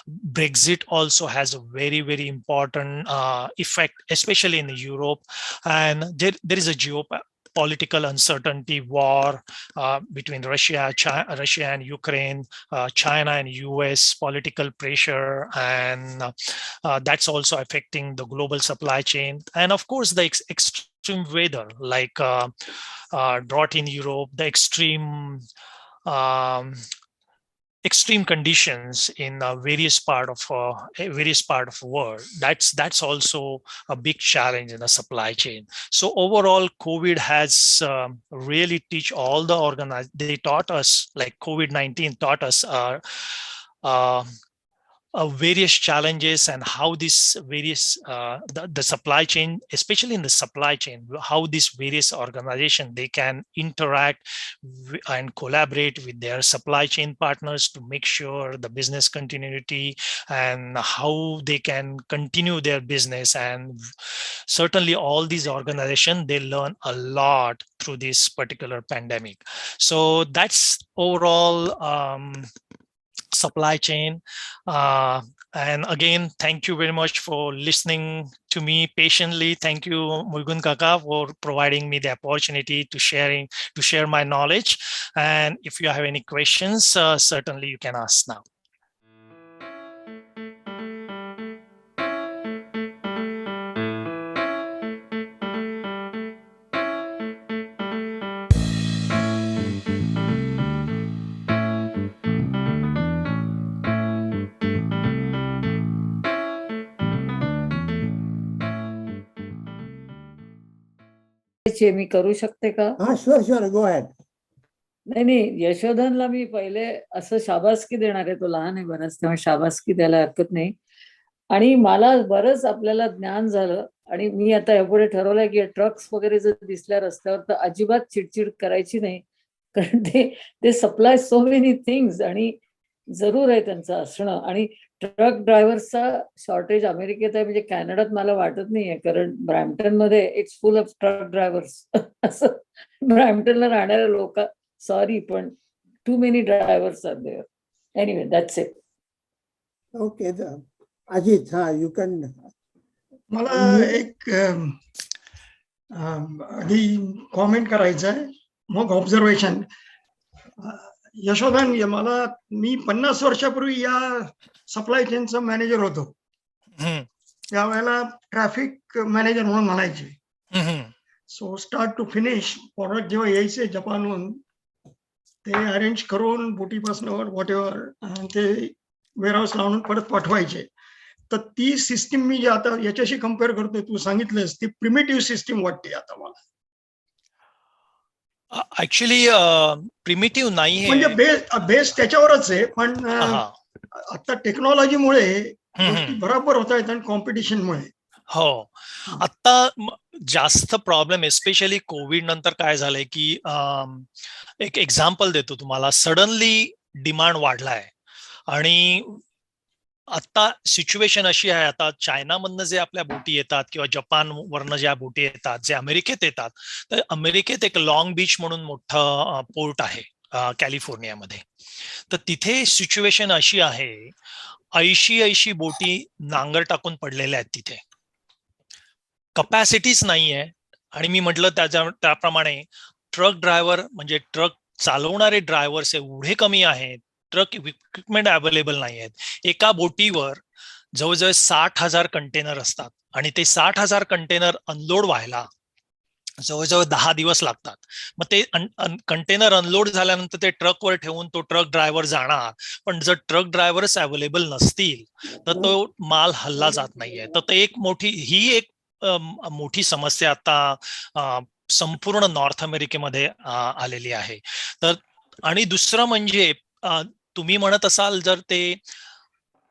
Brexit also has a very, very important effect, especially in Europe. And there is a geopolitical uncertainty, war between Russia and Ukraine, China and US, political pressure, and that's also affecting the global supply chain. And of course, the extreme weather, like drought in Europe, the extreme conditions in various part of world. That's also a big challenge in the supply chain. So overall, COVID has really teach all the they taught us, like COVID-19 taught us various challenges, and how this various the supply chain, especially in the supply chain, how these various organizations, they can interact and collaborate with their supply chain partners to make sure the business continuity, and how they can continue their business. And certainly all these organizations, they learn a lot through this particular pandemic. So that's overall supply chain. And again, thank you very much for listening to me patiently. Thank you, Murugan Kaka, for providing me the opportunity to share my knowledge. And if you have any questions, certainly you can ask now. मी करू शकते का? Sure, go ahead. नाही, यशोधनला मी पहिले असं शाबासकी देणार आहे. तो लहान आहे बराच, तेव्हा शाबासकी द्यायला हरकत नाही. आणि मला बरंच आपल्याला ज्ञान झालं. आणि मी आता यापुढे ठरवलंय की ट्रक्स वगैरे जर दिसल्या रस्त्यावर तर अजिबात चिडचिड करायची नाही, कारण ते सप्लाय सो मेनी थिंग्स, आणि जरूर आहे त्यांचं असणं. आणि ट्रक ड्रायव्हर्सचा शॉर्टेज अमेरिकेत आहे, म्हणजे कॅनडात मला वाटत नाहीये, कारण ब्रॅम्प्टन मध्ये it's full of truck drivers. असं ब्रॅम्प्टनला राहणाऱ्या लोक, सॉरी, पण too many drivers are there. Anyway, that's it. Okay, Ajit, you can. मला एक आधी कॉमेंट करायचं आहे, मग ऑब्झर्वेशन. यशोधन, मी 50 वर्षापूर्वी या सप्लाय चेनचा मॅनेजर होतो. त्यावेळेला ट्रॅफिक मॅनेजर म्हणून म्हणायचे. So start to finish product जेव्हा यायचे जपानहून, ते अरेंज करून बोटीपासून व्हॉट एव्हर ते वेअरहाऊस लावून परत पाठवायचे. तर ती सिस्टीम मी जे आता याच्याशी कम्पेअर करतोय, तू सांगितलंस, ती प्रिमिटिव्ह सिस्टीम वाटते आता मला. ऍक्च्युली प्रिमिटिव्ह नाही, म्हणजे बेस त्याच्यावरच आहे, पण आता टेक्नॉलॉजीमुळे गोष्टी बरोबर होत आहेत आणि कॉम्पिटिशनमुळे. हो, आता जास्त प्रॉब्लेम एस्पेशली कोविड नंतर काय झालंय की एक एक्झाम्पल देतो तुम्हाला. सडनली डिमांड वाढलाय आणि आता सिच्युएशन अशी आहे, आता चायनामधनं जे आपल्या बोटी येतात किंवा जपान वरनं ज्या बोटी येतात, जे अमेरिकेत येतात, तर अमेरिकेत एक लॉंग बीच म्हणून मोठं पोर्ट आहे कॅलिफोर्नियामध्ये. तर तिथे सिच्युएशन अशी आहे, 80 बोटी नांगर टाकून पडलेल्या आहेत तिथे. कपॅसिटीच नाहीये. आणि मी म्हटलं त्याप्रमाणे ट्रक ड्रायव्हर म्हणजे ट्रक चालवणारे ड्रायव्हर्स एवढे कमी आहेत, ट्रक इक्विपमेंट अवेलेबल नाही आहेत. एका बोटीवर जवळजवळ 60,000 कंटेनर असतात आणि ते 60,000 कंटेनर अनलोड व्हायला जवळजवळ 10 दिवस लागतात. मग ते कंटेनर अनलोड झाल्यानंतर ते ट्रकवर ठेवून तो ट्रक ड्रायव्हर जाणार, पण जर ट्रक ड्रायव्हरच अवेलेबल नसतील तर तो माल हल्ला जात नाहीये. तर ते ही एक मोठी समस्या आता संपूर्ण नॉर्थ अमेरिकेमध्ये आलेली आहे. तर आणि दुसरं म्हणजे तुम्ही म्हणत असाल, जर ते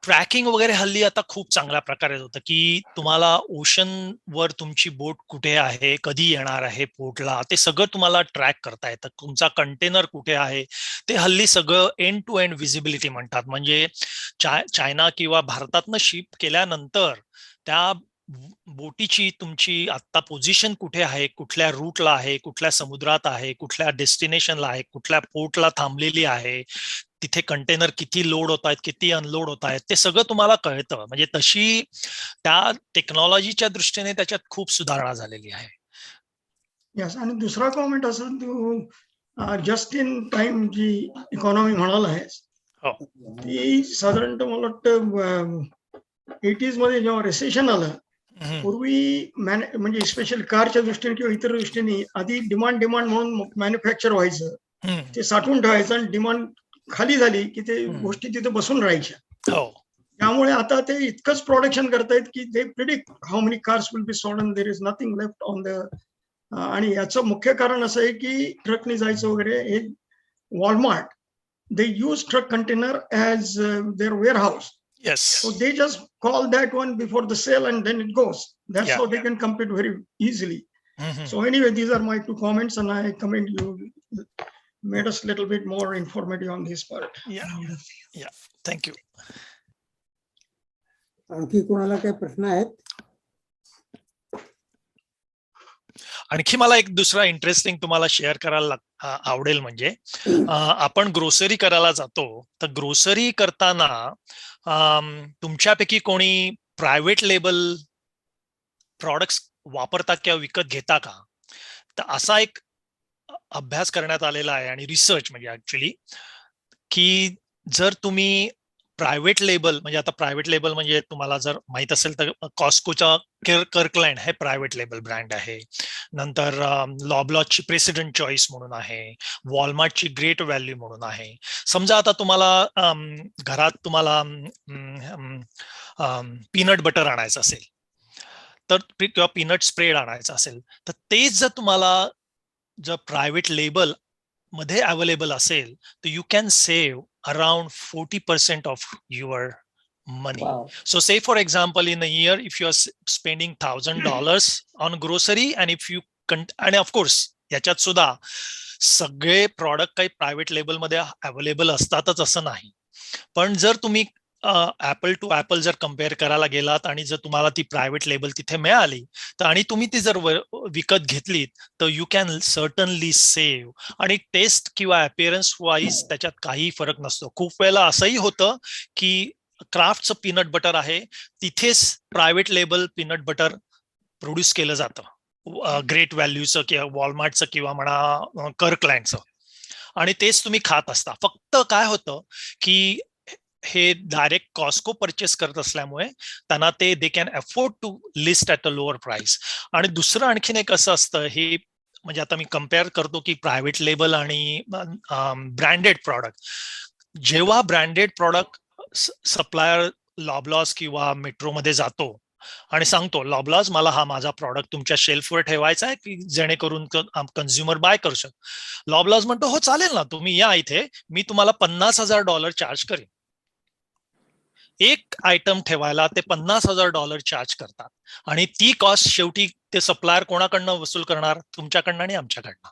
ट्रॅकिंग वगैरे हल्ली आता खूप चांगल्या प्रकारे होतं, की तुम्हाला ओशन वर तुमची बोट कुठे आहे, कधी येणार आहे पोर्टला, ते सगळं तुम्हाला ट्रॅक करता येतं. तुमचा कंटेनर कुठे आहे ते हल्ली सगळं एंड टू एंड विजिबिलिटी म्हणतात. म्हणजे चायना किंवा भारतातनं शिप केल्यानंतर त्या बोटीची तुमची आता पोझिशन कुठे आहे, कुठल्या रूटला आहे, कुठल्या समुद्रात आहे, कुठल्या डेस्टिनेशनला आहे, कुठल्या पोर्टला थांबलेली आहे, तिथे कंटेनर किती लोड होत आहेत, किती अनलोड होत आहेत, ते सगळं तुम्हाला कळतं. म्हणजे तशी त्या टेक्नॉलॉजीच्या दृष्टीने त्याच्यात खूप सुधारणा झालेली आहे. यस, आणि दुसरा कॉमेंट असं, तू जस्ट इन टाइम जी इकॉनॉमी म्हणाला आहेस, ती साधारणतः मला वाटतं 80s मध्ये जेव्हा रिसेशन आलं, पूर्वी म्हणजे स्पेशल कारच्या दृष्टीने किंवा इतर दृष्टीने आधी डिमांड म्हणून मॅन्युफॅक्चर व्हायचं, ते साठवून ठेवायचं, आणि डिमांड खाली झाली की ते गोष्टी तिथे बसून राहायच्या. त्यामुळे आता ते इतकंच प्रोडक्शन करतायत की they predict how many cars will be sold and there is nothing left on the. आणि याचं मुख्य कारण असं आहे की ट्रकने जायचं वगैरे. हे Walmart, they use truck container as their warehouse. Yes. So they just call that one before the sale and then it goes. That's how they can compete very easily. So anyway, these are my 2 comments, and I commend you. Made us a little bit more informative on this part. Yeah. Thank you. आणखी कोणाला काही प्रश्न आहेत? आणखी मला एक दुसरा interesting तुम्हाला शेअर करायला आवडेल. म्हणजे आपण ग्रोसरी करायला जातो, तर ग्रोसरी करताना तुमच्यापैकी कोणी प्रायव्हेट लेबल प्रॉडक्ट्स वापरता किंवा विकत घेता का? तर असा एक अभ्यास करण्यात आलेला आहे आणि रिसर्च म्हणजे ऍक्च्युली, की जर तुम्ही प्रायव्हेट लेबल, म्हणजे आता प्रायव्हेट लेबल म्हणजे तुम्हाला जर माहित असेल तर कॉस्कोचा कर्कलँड हे प्रायव्हेट लेबल ब्रँड आहे. नंतर लॉबलॉजची प्रेसिडेंट चॉईस म्हणून आहे, वॉलमार्टची ग्रेट व्हॅल्यू म्हणून आहे. समजा आता तुम्हाला घरात तुम्हाला पीनट बटर आणायचं असेल तर, किंवा पीनट स्प्रेड आणायचं असेल, तर तेच जर तुम्हाला जर प्रायव्हेट लेबल मध्ये अवेलेबल असेल तर you can save around 40% of your money. Wow. So say for example, in a year, if you are spending $1,000 on grocery, and if you and of course याच्यात सुद्धा सगळे प्रॉडक्ट काही private label मध्ये available असतातच असं नाही. पण जर तुम्ही ऍपल टू ऍपल जर कम्पेअर करायला गेलात आणि जर तुम्हाला ती प्रायव्हेट लेबल तिथे मिळाली तर, आणि तुम्ही ती जर विकत घेतलीत तर यू कॅन सर्टनली सेव्ह. आणि टेस्ट किंवा अपिअरन्स वाईज त्याच्यात काही फरक नसतो. खूप वेळेला असंही होतं की क्राफ्टचं पीनट बटर आहे, तिथेच private label peanut butter produce केलं जातं, ग्रेट व्हॅल्यूचं किंवा वॉलमार्टचं किंवा म्हणा कर्कलँडचं, आणि तेच तुम्ही खात असता. फक्त काय होतं की हे डायरेक्ट कॉस्को परचेस करत असल्यामुळे त्यांना ते they can afford to list at a lower price. आणि दुसरं आणखीन एक असं असतं, हे म्हणजे आता मी कम्पेअर करतो की प्रायव्हेट लेबल आणि ब्रँडेड प्रॉडक्ट. जेव्हा ब्रँडेड प्रॉडक्ट सप्लायर लॉबलॉज किंवा मेट्रोमध्ये जातो आणि सांगतो, लॉबलॉज मला हा माझा प्रॉडक्ट तुमच्या शेल्फवर ठेवायचा आहे की जेणेकरून कन्झ्युमर बाय करू शकतो. लॉबलॉज म्हणतो हो चालेल ना, तुम्ही या इथे, मी तुम्हाला $50,000 चार्ज करेन. एक आयटम ठेवायला ते $50,000 चार्ज करतात, आणि ती कॉस्ट शेवटी ते सप्लायर कोणाकडनं वसूल करणार? तुमच्याकडनं आणि आमच्याकडनं.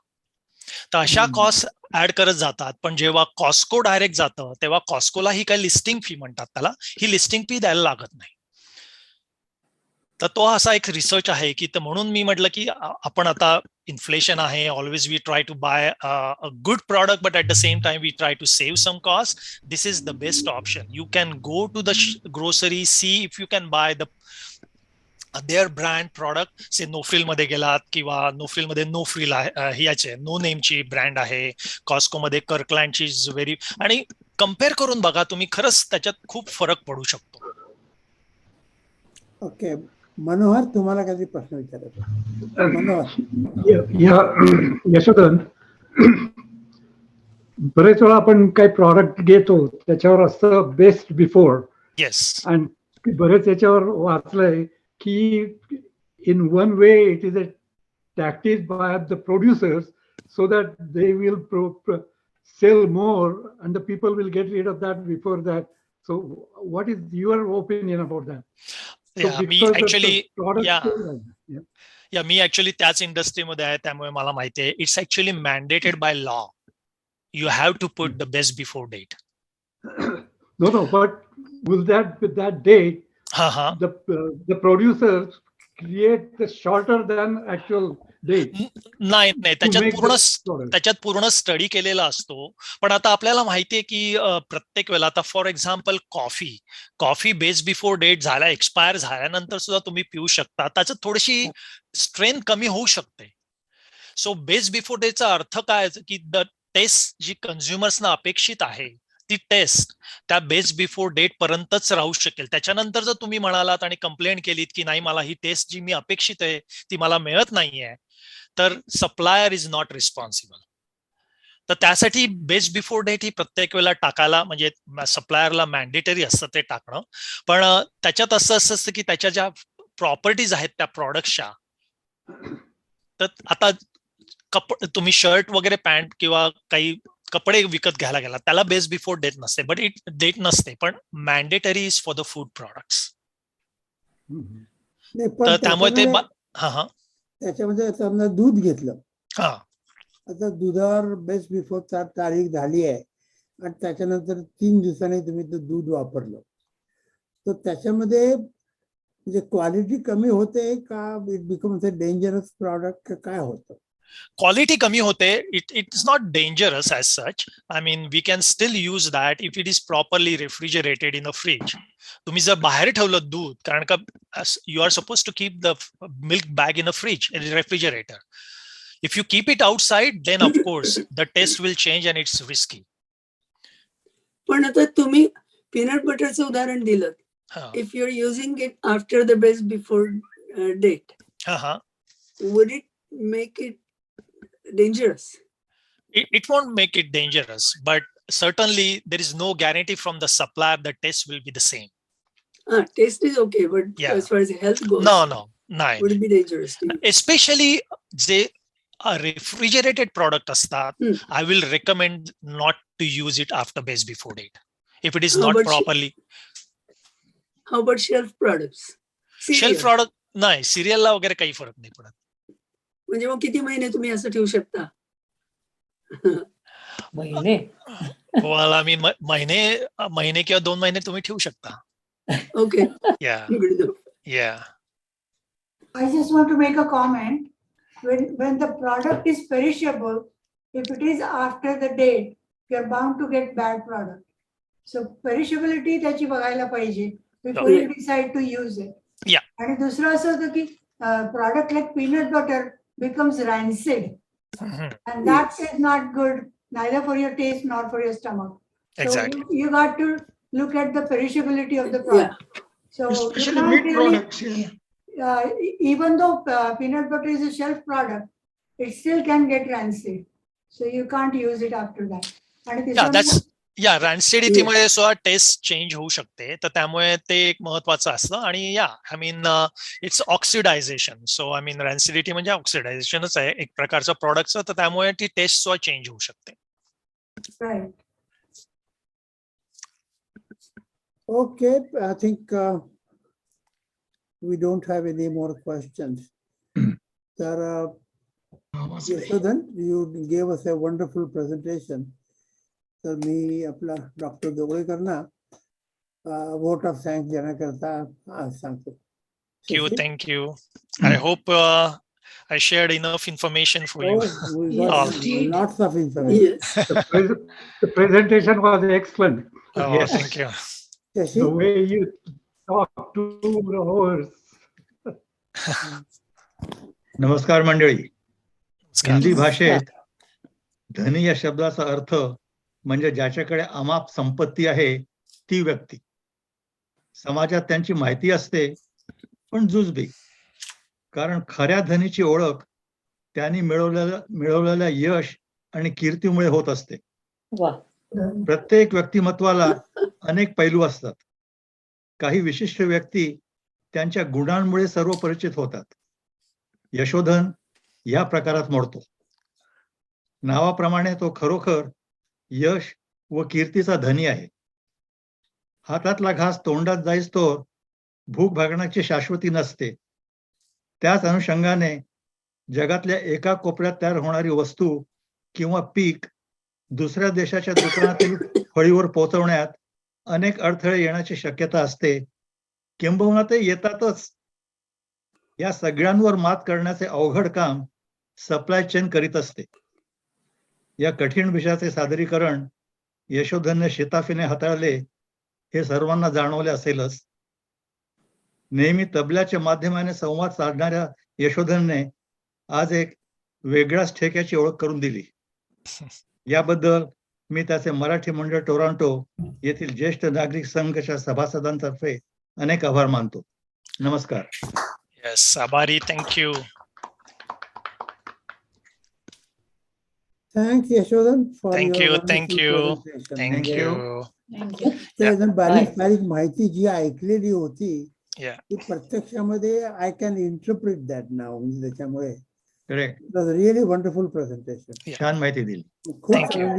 तर अशा कॉस्ट ऍड करत जातात. पण जेव्हा कॉस्को डायरेक्ट जातं तेव्हा कॉस्कोला ही काही लिस्टिंग फी म्हणतात त्याला, ही लिस्टिंग फी द्यायला लागत नाही. तर तो असा एक रिसर्च आहे की, तर म्हणून मी म्हटलं की आपण आता इन्फ्लेशन आहे, always we try to buy a good product, but at the same time we try to save some cost. This is the best option. You can go to the grocery, see if you can buy the their brand product. Say No Frills मध्ये गेलात किंवा नोफ्रिल मध्ये नोफ्रिल आहे, याचे no नेमची brand आहे, Costco मध्ये कर्कलँडची very, आणि compare करून बघा तुम्ही, खरंच त्याच्यात खूप फरक पडू शकतो. ओके, मनोहर तुम्हाला काही प्रश्न विचारायचा? या यशोधन, बरेच वेळा आपण काही प्रॉडक्ट घेतो त्याच्यावर असतं बेस्ट बिफोर. येस. आणि बरेच याच्यावर वाचलंय की in one way it is a tactic by the producers so that they will sell more and the people will get rid of that before that. So what is your opinion about that? Yeah, मी actually मी actually त्याच इंडस्ट्रीमध्ये आहे, त्यामुळे मला माहिती आहे. It's actually mandated by law. You have to put the best before date. No, but will that with that date, the producers create the shorter than actual date? नाही, त्याच्यात पूर्ण स्टडी केलेला असतो. पण आता आपल्याला माहितीये की प्रत्येक वेळेला, आता for example coffee best before date झाला, एक्सपायर झाल्यानंतर सुद्धा तुम्ही पिऊ शकता. त्याच्यात थोडीशी स्ट्रेंथ कमी होऊ शकते. सो बेस्ट बिफोर डेटचा अर्थ काय की द टेस्ट जी कन्झ्युमर्सना अपेक्षित आहे ती टेस्ट त्या बेस्ट बिफोर डेट पर्यंतच राहू शकेल. त्याच्यानंतर जर तुम्ही म्हणालात आणि कंप्लेंट केलीत की नाही, मला ही टेस्ट जी मी अपेक्षित आहे ती मला मिळत नाहीये, तर सप्लायर इज नॉट रिस्पॉन्सिबल. तर त्यासाठी बेस्ट बिफोर डेट ही प्रत्येक वेळेला टाकायला, म्हणजे सप्लायरला मॅन्डेटरी असतं ते टाकणं. पण त्याच्यात असं असतं की त्याच्या ज्या प्रॉपर्टीज आहेत त्या प्रॉडक्टच्या, तर आता तुम्ही शर्ट वगैरे पॅन्ट किंवा काही कपडे विकत घ्यायला गेला त्याला बेस्ट बिफोर डेट नसते, बट डेट नसते, पण mandatory is for the food products. तर त्यामुळे ते त्याच्यामध्ये समजा दूध घेतलं, आता दुधावर बेस्ट बिफोर तारीख झाली आहे आणि त्याच्यानंतर 3 दिवसांनी तुम्ही ते दूध वापरलं, तर त्याच्यामध्ये म्हणजे क्वालिटी कमी होते का, it becomes a dangerous product, काय होतं? क्वालिटी कमी होते. It is not dangerous as such. I mean we can still use that if it is properly refrigerated in a fridge. तुम्ही जर बाहेर ठेवलं दूध, कारण का you are suppose to keep the milk bag in a fridge refrigerator. If you keep it outside, then of course the taste will change and it's risky. पण आता तुम्ही पीनट बटरचं उदाहरण दिलं. If you are using it after the best before date, would it make it dangerous? It won't make it dangerous, but certainly there is no guarantee from the supplier the taste will be the same. Taste is okay, but as far as health goes, no, would it be dangerous to you? Especially the refrigerated product astat, I will recommend not to use it after best before date if it is not properly. How about shelf products? Shelf product नाही, serial ला वगैरे काही फरक नाही पडत. म्हणजे मग किती महिने तुम्ही असं ठेवू शकता? महिने? Well, I mean महिने किंवा 2 महिने तुम्ही ठेवू शकता. Okay. Yeah. Good enough. Yeah. I just want to make a comment. When the product is perishable, if it is after the date, you are bound to get bad product. So perishability त्याची बघायला पाहिजे before you decide to use it. Yeah. आणि दुसरं असं होतं की product like peanut butter becomes rancid, and that is not good neither for your taste nor for your stomach. Exactly. So you got to look at the perishability of the product. So especially meat products. Even though peanut butter is a shelf product, it still can get rancid. So you can't use it after that. And rancid मध्ये सुद्धा taste change होऊ शकते, तर त्यामुळे ते एक महत्वाचं असतं. आणि I mean it's oxidisation. So I mean rancidity म्हणजे ऑक्सिडायझेशनच आहे एक प्रकारचं प्रॉडक्टचं, तर त्यामुळे ती टेस्ट सुद्धा चेंज होऊ शकते. right. Okay, I think we don't have any more questions. तर Yashodhan, you gave us a wonderful presentation. तर मी आपला डॉक्टर जोगळेकरांना vote of thanks देण्याकरता आज सांगतो. Thank you. I hope I shared enough information for you. Oh, we got all. lots of information. Yes. The presentation was excellent. Oh, Yes. thank you. Shashi? The way you talk to the horse. नमस्कार मंडळी. Namaskar. Hindi भाषेत धनी या शब्दाचा अर्थ म्हणजे ज्याच्याकडे अमाप संपत्ती आहे ती व्यक्ती. समाजात त्यांची माहिती असते पण जुजबी, कारण खऱ्या धनीची ओळख त्यांनी मिळवलेल्या यश आणि कीर्तीमुळे होत असते. प्रत्येक व्यक्तिमत्वाला अनेक पैलू असतात. काही विशिष्ट व्यक्ती त्यांच्या गुणांमुळे सर्व परिचित होतात. यशोधन या प्रकारात मोडतो. नावाप्रमाणे तो खरोखर यश व कीर्तीचा धनी आहे. हातातला घास तोंडात जाईस्तोवर भूक भागण्याची शाश्वती नसते. त्याच अनुषंगाने जगातल्या एका कोपऱ्यात तयार होणारी वस्तू किंवा पीक दुसऱ्या देशाच्या दुकानातील फळीवर पोहोचवण्यात अनेक अडथळे येण्याची शक्यता असते, किंबहुना ते येतातच. या सगळ्यांवर मात करण्याचे अवघड काम सप्लाय चेन करीत असते. या कठीण विषयाचे सादरीकरण यशोधनने शिताफीने हाताळले हे सर्वांना जाणवले असेलच. नेहमी तबल्याच्या माध्यमाने संवाद साधणाऱ्या यशोधनने आज एक वेगळ्याच ठेक्याची ओळख करून दिली. याबद्दल मी त्याचे मराठी मंडळ टोरंटो येथील ज्येष्ठ नागरिक संघाच्या सभासदांतर्फे अनेक आभार मानतो. नमस्कार. Yes, Abari, thank you. Thanks, Yashodhan, for Thank your you, wonderful thank you, presentation. thank you. त्याच्यात बारीक बारीक माहिती जी ऐकलेली होती Yeah. ती प्रत्यक्षामध्ये I can interpret that now. म्हणजे त्याच्यामुळे correct. It was really wonderful presentation. छान माहिती दिली. खूप Thank you.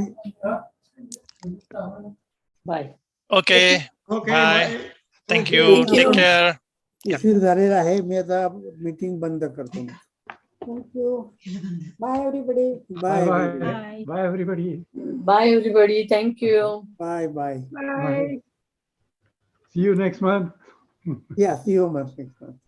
चांगली. Bye. Okay, Okay, bye. bye. Thank Okay, you. thank Take you. care. उशीर झालेला आहे. मी आता मीटिंग बंद करतो. Thank you. Bye, everybody. Bye Bye. Bye, everybody. Bye everybody. Thank you. Bye bye. Bye. See you next month. Yeah, see you next month.